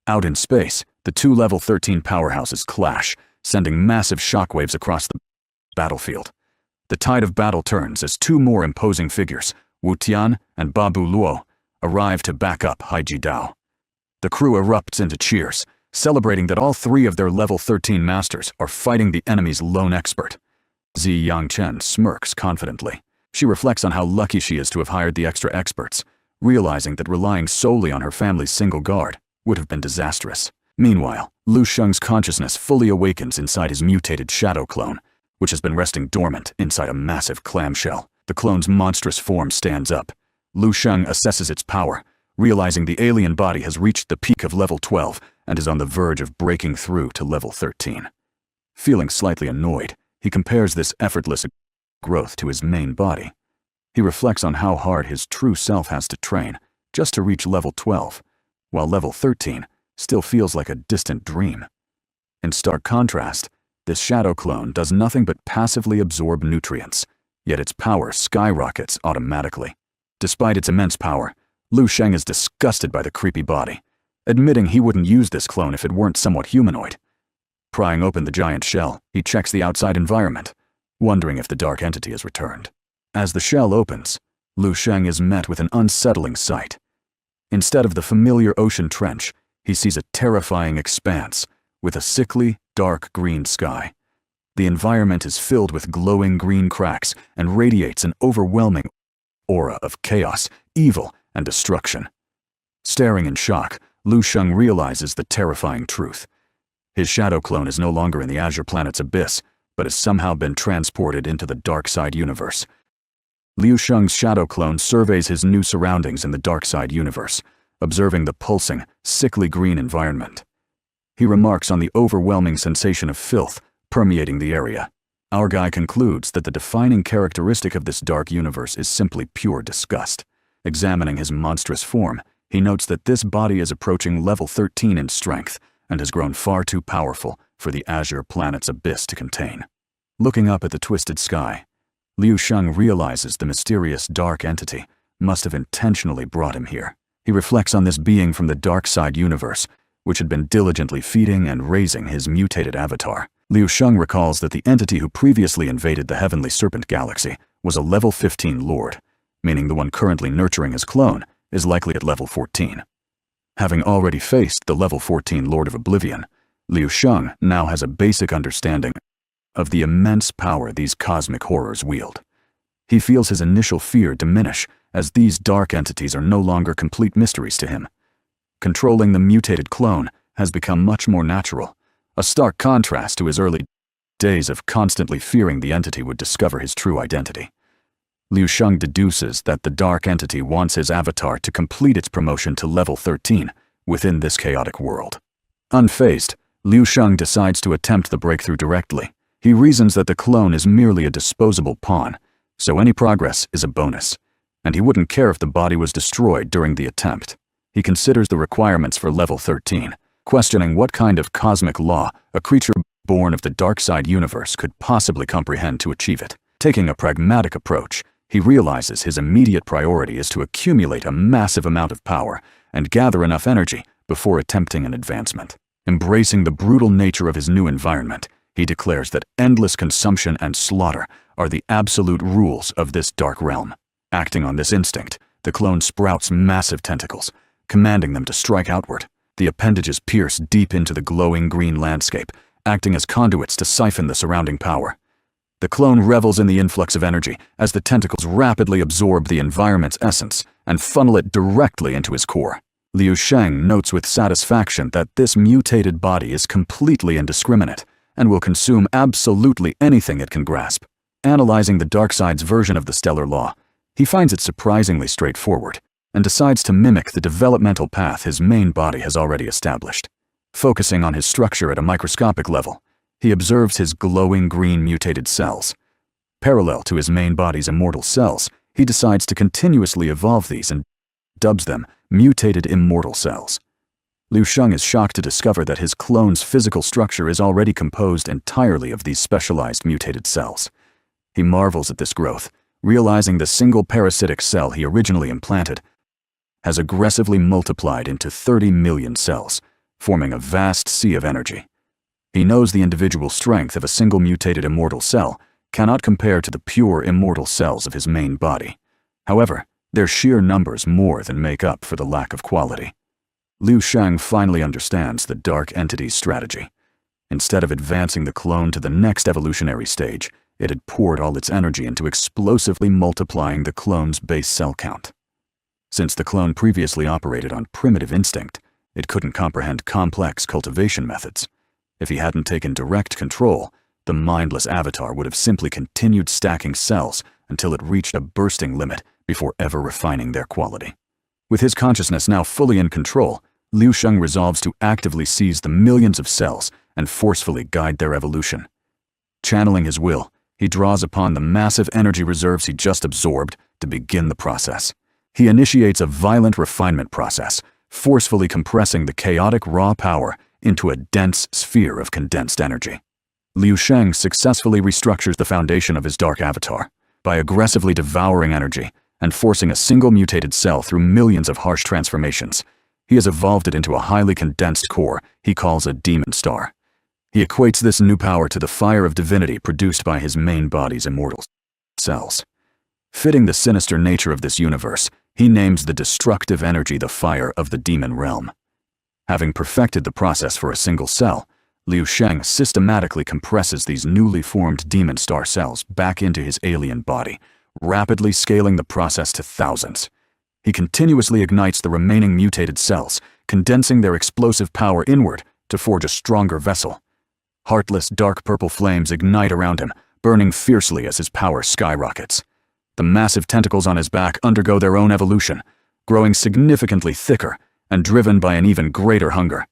Out in space, the two level 13 powerhouses clash, sending massive shockwaves across the battlefield. The tide of battle turns as two more imposing figures, Wu Tian and Babu Luo, arrive to back up Haiji Dao. The crew erupts into cheers, celebrating that all three of their level 13 masters are fighting the enemy's lone expert. Zhe Yangchen smirks confidently. She reflects on how lucky she is to have hired the extra experts, realizing that relying solely on her family's single guard would have been disastrous. Meanwhile, Liu Sheng's consciousness fully awakens inside his mutated shadow clone, which has been resting dormant inside a massive clamshell. The clone's monstrous form stands up. Liu Sheng assesses its power, realizing the alien body has reached the peak of level 12 and is on the verge of breaking through to level 13. Feeling slightly annoyed, he compares this effortless growth to his main body. He reflects on how hard his true self has to train just to reach level 12, while level 13 still feels like a distant dream. In stark contrast, this shadow clone does nothing but passively absorb nutrients, yet its power skyrockets automatically. Despite its immense power, Liu Sheng is disgusted by the creepy body, admitting he wouldn't use this clone if it weren't somewhat humanoid. Prying open the giant shell, he checks the outside environment, wondering if the dark entity has returned. As the shell opens, Liu Sheng is met with an unsettling sight. Instead of the familiar ocean trench, he sees a terrifying expanse with a sickly, dark green sky. The environment is filled with glowing green cracks and radiates an overwhelming aura of chaos, evil, and destruction. Staring in shock, Liu Sheng realizes the terrifying truth. His shadow clone is no longer in the Azure Planet's abyss, but has somehow been transported into the dark side universe. Liu Sheng's shadow clone surveys his new surroundings in the dark side universe, observing the pulsing, sickly green environment. He remarks on the overwhelming sensation of filth permeating the area. Our guy concludes that the defining characteristic of this dark universe is simply pure disgust. Examining his monstrous form, he notes that this body is approaching level 13 in strength and has grown far too powerful for the azure planet's abyss to contain. Looking up at the twisted sky, Liu Sheng realizes the mysterious dark entity must have intentionally brought him here. He reflects on this being from the dark side universe, which had been diligently feeding and raising his mutated avatar. Liu Sheng recalls that the entity who previously invaded the Heavenly Serpent Galaxy was a level 15 lord, meaning the one currently nurturing his clone is likely at level 14. Having already faced the level 14 Lord of Oblivion, Liu Sheng now has a basic understanding of the immense power these cosmic horrors wield. He feels his initial fear diminish as these dark entities are no longer complete mysteries to him. Controlling the mutated clone has become much more natural, a stark contrast to his early days of constantly fearing the entity would discover his true identity. Liu Sheng deduces that the dark entity wants his avatar to complete its promotion to level 13 within this chaotic world. Unfazed, Liu Sheng decides to attempt the breakthrough directly. He reasons that the clone is merely a disposable pawn, so any progress is a bonus, and he wouldn't care if the body was destroyed during the attempt. He considers the requirements for level 13, questioning what kind of cosmic law a creature born of the dark side universe could possibly comprehend to achieve it. Taking a pragmatic approach, he realizes his immediate priority is to accumulate a massive amount of power and gather enough energy before attempting an advancement. Embracing the brutal nature of his new environment, he declares that endless consumption and slaughter are the absolute rules of this dark realm. Acting on this instinct, the clone sprouts massive tentacles, commanding them to strike outward. The appendages pierce deep into the glowing green landscape, acting as conduits to siphon the surrounding power. The clone revels in the influx of energy as the tentacles rapidly absorb the environment's essence and funnel it directly into his core. Liu Sheng notes with satisfaction that this mutated body is completely indiscriminate and will consume absolutely anything it can grasp. Analyzing the dark side's version of the stellar law, he finds it surprisingly straightforward and decides to mimic the developmental path his main body has already established. Focusing on his structure at a microscopic level, he observes his glowing green mutated cells. Parallel to his main body's immortal cells, he decides to continuously evolve these and dubs them mutated immortal cells. Liu Sheng is shocked to discover that his clone's physical structure is already composed entirely of these specialized mutated cells. He marvels at this growth, realizing the single parasitic cell he originally implanted has aggressively multiplied into 30 million cells, forming a vast sea of energy. He knows the individual strength of a single mutated immortal cell cannot compare to the pure immortal cells of his main body. However, their sheer numbers more than make up for the lack of quality. Liu Sheng finally understands the dark entity's strategy. Instead of advancing the clone to the next evolutionary stage, it had poured all its energy into explosively multiplying the clone's base cell count. Since the clone previously operated on primitive instinct, it couldn't comprehend complex cultivation methods. If he hadn't taken direct control, the mindless avatar would have simply continued stacking cells until it reached a bursting limit before ever refining their quality. With his consciousness now fully in control, Liu Sheng resolves to actively seize the millions of cells and forcefully guide their evolution. Channeling his will, he draws upon the massive energy reserves he just absorbed to begin the process. He initiates a violent refinement process, forcefully compressing the chaotic raw power into a dense sphere of condensed energy. Liu Sheng successfully restructures the foundation of his dark avatar by aggressively devouring energy and forcing a single mutated cell through millions of harsh transformations. He has evolved it into a highly condensed core he calls a demon star. He equates this new power to the fire of divinity produced by his main body's immortal cells. Fitting the sinister nature of this universe, he names the destructive energy the fire of the demon realm. Having perfected the process for a single cell, Liu Sheng systematically compresses these newly formed demon star cells back into his alien body, rapidly scaling the process to thousands. He continuously ignites the remaining mutated cells, condensing their explosive power inward to forge a stronger vessel. Heartless, dark purple flames ignite around him, burning fiercely as his power skyrockets. The massive tentacles on his back undergo their own evolution, growing significantly thicker and driven by an even greater hunger.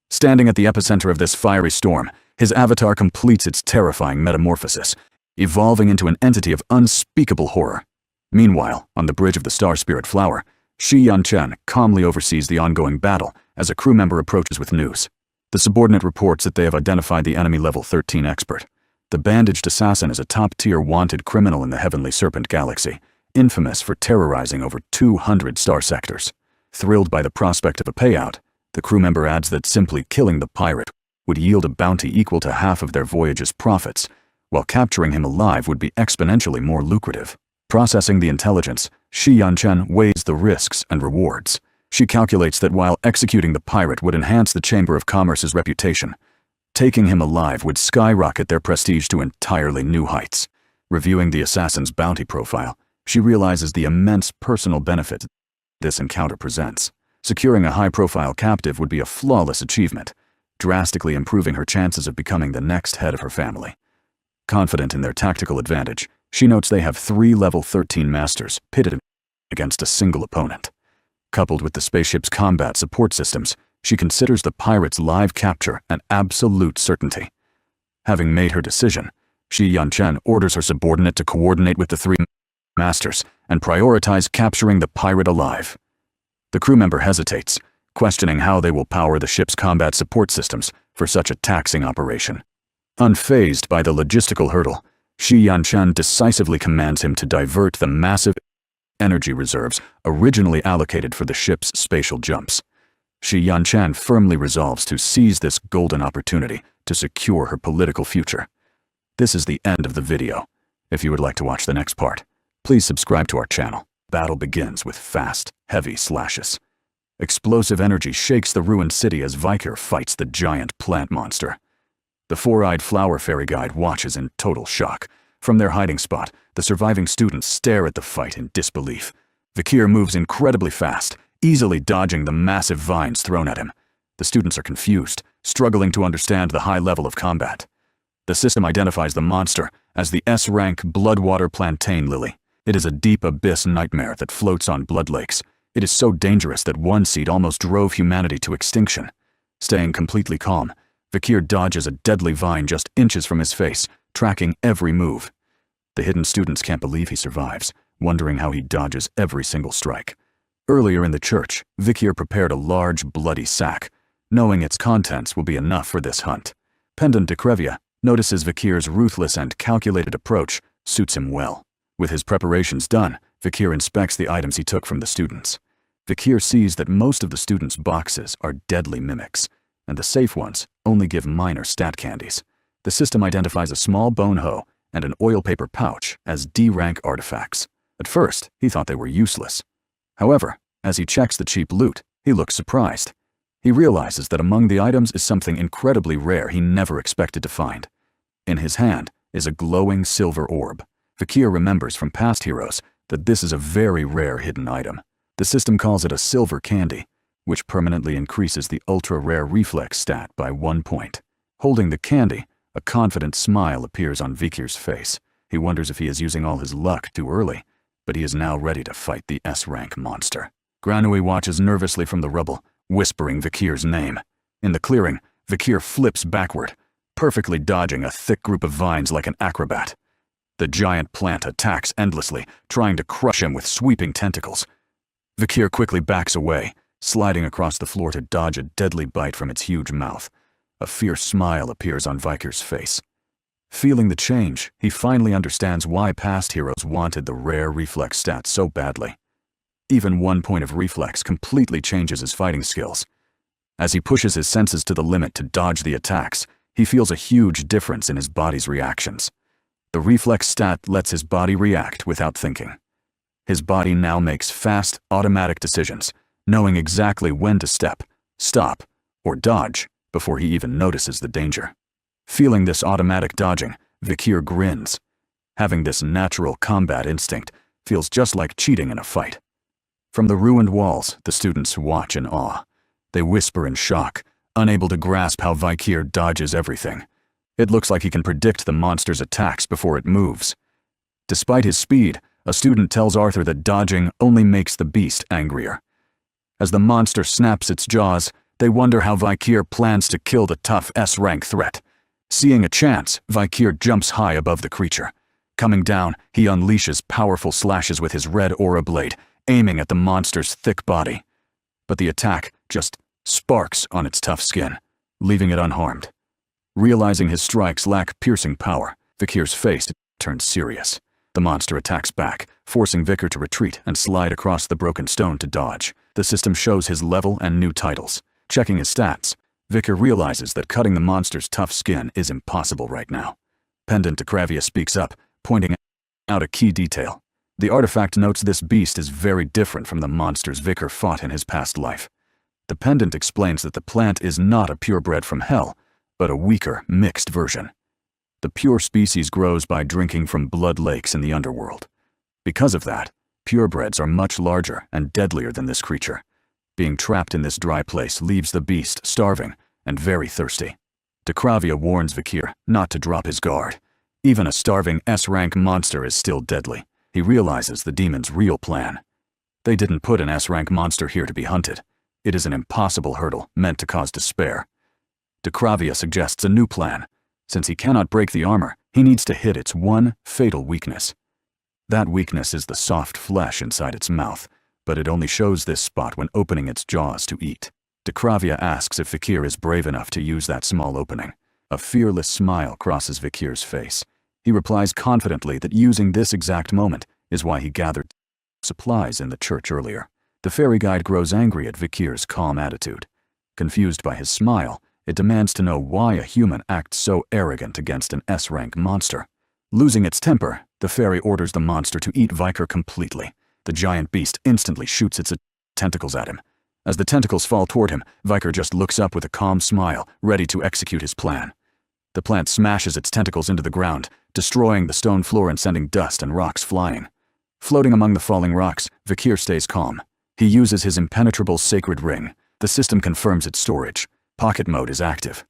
Standing at the epicenter of this fiery storm, his avatar completes its terrifying metamorphosis, evolving into an entity of unspeakable horror. Meanwhile, on the bridge of the Star Spirit Flower, Shi Yanchen calmly oversees the ongoing battle as a crew member approaches with news. The subordinate reports that they have identified the enemy level 13 expert. The bandaged assassin is a top-tier wanted criminal in the Heavenly Serpent Galaxy, infamous for terrorizing over 200 star sectors. Thrilled by the prospect of a payout, the crew member adds that simply killing the pirate would yield a bounty equal to half of their voyage's profits, while capturing him alive would be exponentially more lucrative. Processing the intelligence, Shi Yanchen weighs the risks and rewards. She calculates that while executing the pirate would enhance the Chamber of Commerce's reputation, taking him alive would skyrocket their prestige to entirely new heights. Reviewing the assassin's bounty profile, she realizes the immense personal benefit this encounter presents. Securing a high-profile captive would be a flawless achievement, drastically improving her chances of becoming the next head of her family. Confident in their tactical advantage, she notes they have 3 level 13 masters pitted against a single opponent. Coupled with the spaceship's combat support systems, she considers the pirate's live capture an absolute certainty. Having made her decision, Shi Yanchen orders her subordinate to coordinate with the 3 masters and prioritize capturing the pirate alive. The crew member hesitates, questioning how they will power the ship's combat support systems for such a taxing operation. Unfazed by the logistical hurdle, Shi Yanchen decisively commands him to divert the massive energy reserves originally allocated for the ship's spatial jumps. Shi Yanchen firmly resolves to seize this golden opportunity to secure her political future. This is the end of the video. If you would like to watch the next part, please subscribe to our channel. Battle begins with fast, heavy slashes. Explosive energy shakes the ruined city as Viker fights the giant plant monster. The four-eyed flower fairy guide watches in total shock. From their hiding spot, the surviving students stare at the fight in disbelief. Vikir moves incredibly fast, easily dodging the massive vines thrown at him. The students are confused, struggling to understand the high level of combat. The system identifies the monster as the S-rank Bloodwater Plantain Lily. It is a deep abyss nightmare that floats on blood lakes. It is so dangerous that one seed almost drove humanity to extinction. Staying completely calm, Vikir dodges a deadly vine just inches from his face, tracking every move. The hidden students can't believe he survives, wondering how he dodges every single strike. Earlier in the church, Vikir prepared a large, bloody sack, knowing its contents will be enough for this hunt. Pendant de Crevia notices Vikir's ruthless and calculated approach suits him well. With his preparations done, Vikir inspects the items he took from the students. Vikir sees that most of the students' boxes are deadly mimics, and the safe ones only give minor stat candies. The system identifies a small bone hoe and an oil paper pouch as D-rank artifacts. At first, he thought they were useless. However, as he checks the cheap loot, he looks surprised. He realizes that among the items is something incredibly rare he never expected to find. In his hand is a glowing silver orb. Vikir remembers from past heroes that this is a very rare hidden item. The system calls it a silver candy, which permanently increases the ultra-rare reflex stat by 1 point. Holding the candy, a confident smile appears on Vikir's face. He wonders if he is using all his luck too early, but he is now ready to fight the S-rank monster. Granui watches nervously from the rubble, whispering Vikir's name. In the clearing, Vikir flips backward, perfectly dodging a thick group of vines like an acrobat. The giant plant attacks endlessly, trying to crush him with sweeping tentacles. Vikir quickly backs away, sliding across the floor to dodge a deadly bite from its huge mouth. A fierce smile appears on Vikir's face. Feeling the change, he finally understands why past heroes wanted the rare reflex stat so badly. Even 1 point of reflex completely changes his fighting skills. As he pushes his senses to the limit to dodge the attacks, he feels a huge difference in his body's reactions. The reflex stat lets his body react without thinking. His body now makes fast, automatic decisions, knowing exactly when to step, stop, or dodge before he even notices the danger. Feeling this automatic dodging, Vikir grins. Having this natural combat instinct feels just like cheating in a fight. From the ruined walls, the students watch in awe. They whisper in shock, unable to grasp how Vikir dodges everything. It looks like he can predict the monster's attacks before it moves. Despite his speed, a student tells Arthur that dodging only makes the beast angrier. As the monster snaps its jaws, they wonder how Vikir plans to kill the tough S-rank threat. Seeing a chance, Vikir jumps high above the creature. Coming down, he unleashes powerful slashes with his red aura blade, aiming at the monster's thick body. But the attack just sparks on its tough skin, leaving it unharmed. Realizing his strikes lack piercing power, Vikir's face turns serious. The monster attacks back, forcing Vikir to retreat and slide across the broken stone to dodge. The system shows his level and new titles. Checking his stats, Vikir realizes that cutting the monster's tough skin is impossible right now. Pendant Dekravia speaks up, pointing out a key detail. The artifact notes this beast is very different from the monsters Vikir fought in his past life. The pendant explains that the plant is not a purebred from hell, but a weaker, mixed version. The pure species grows by drinking from blood lakes in the underworld. Because of that, purebreds are much larger and deadlier than this creature. Being trapped in this dry place leaves the beast starving and very thirsty. Dekravia warns Vikir not to drop his guard. Even a starving S-rank monster is still deadly. He realizes the demon's real plan. They didn't put an S-rank monster here to be hunted. It is an impossible hurdle meant to cause despair. Dekravia suggests a new plan. Since he cannot break the armor, he needs to hit its one fatal weakness. That weakness is the soft flesh inside its mouth, but it only shows this spot when opening its jaws to eat. Dekravia asks if Vikir is brave enough to use that small opening. A fearless smile crosses Vikir's face. He replies confidently that using this exact moment is why he gathered supplies in the church earlier. The fairy guide grows angry at Vikir's calm attitude. Confused by his smile, it demands to know why a human acts so arrogant against an S-rank monster. Losing its temper, the fairy orders the monster to eat Vikir completely. The giant beast instantly shoots its tentacles at him. As the tentacles fall toward him, Vikir just looks up with a calm smile, ready to execute his plan. The plant smashes its tentacles into the ground, destroying the stone floor and sending dust and rocks flying. Floating among the falling rocks, Vikir stays calm. He uses his impenetrable sacred ring. The system confirms its storage. Pocket mode is active.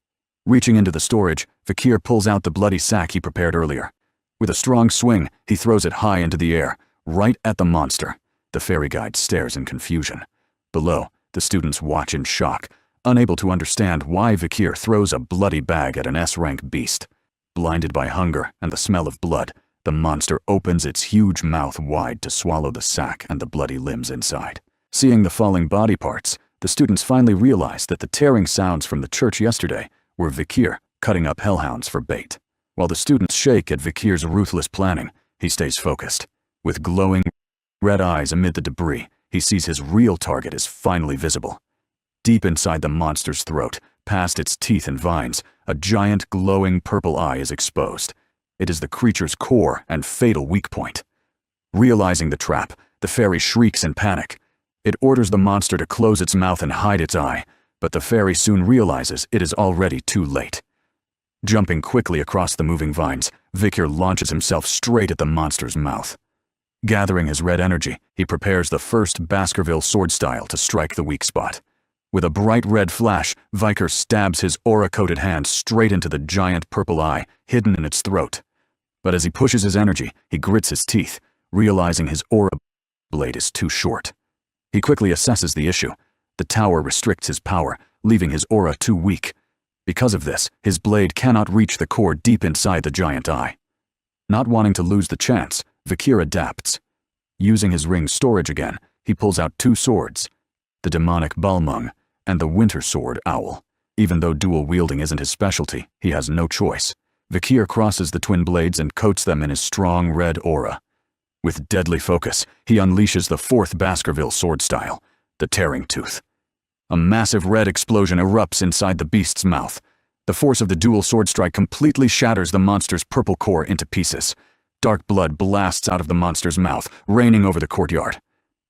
Reaching into the storage, Vikir pulls out the bloody sack he prepared earlier. With a strong swing, he throws it high into the air, right at the monster. The fairy guide stares in confusion. Below, the students watch in shock, unable to understand why Vikir throws a bloody bag at an S-rank beast. Blinded by hunger and the smell of blood, the monster opens its huge mouth wide to swallow the sack and the bloody limbs inside. Seeing the falling body parts, the students finally realize that the tearing sounds from the church yesterday were Vikir cutting up hellhounds for bait. While the students shake at Vikir's ruthless planning, he stays focused. With glowing red eyes amid the debris, he sees his real target is finally visible. Deep inside the monster's throat, past its teeth and vines, a giant glowing purple eye is exposed. It is the creature's core and fatal weak point. Realizing the trap, the fairy shrieks in panic. It orders the monster to close its mouth and hide its eye, but the fairy soon realizes it is already too late. Jumping quickly across the moving vines, Vikir launches himself straight at the monster's mouth. Gathering his red energy, he prepares the first Baskerville sword style to strike the weak spot. With a bright red flash, Vikir stabs his aura-coated hand straight into the giant purple eye hidden in its throat. But as he pushes his energy, he grits his teeth, realizing his aura blade is too short. He quickly assesses the issue. The tower restricts his power, leaving his aura too weak. Because of this, his blade cannot reach the core deep inside the giant eye. Not wanting to lose the chance, Vikir adapts. Using his ring's storage again, he pulls out two swords, the demonic Balmung and the winter sword Owl. Even though dual wielding isn't his specialty, he has no choice. Vikir crosses the twin blades and coats them in his strong red aura. With deadly focus, he unleashes the fourth Baskerville sword style, the Tearing Tooth. A massive red explosion erupts inside the beast's mouth. The force of the dual sword strike completely shatters the monster's purple core into pieces. Dark blood blasts out of the monster's mouth, raining over the courtyard.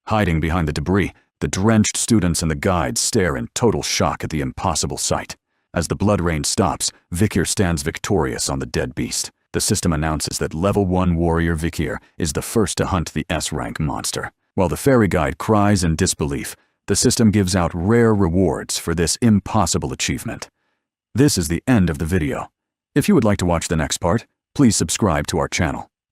Hiding behind the debris, the drenched students and the guides stare in total shock at the impossible sight. As the blood rain stops, Vikir stands victorious on the dead beast. The system announces that Level 1 warrior Vikir is the first to hunt the S-rank monster. While the fairy guide cries in disbelief, the system gives out rare rewards for this impossible achievement. This is the end of the video. If you would like to watch the next part, please subscribe to our channel.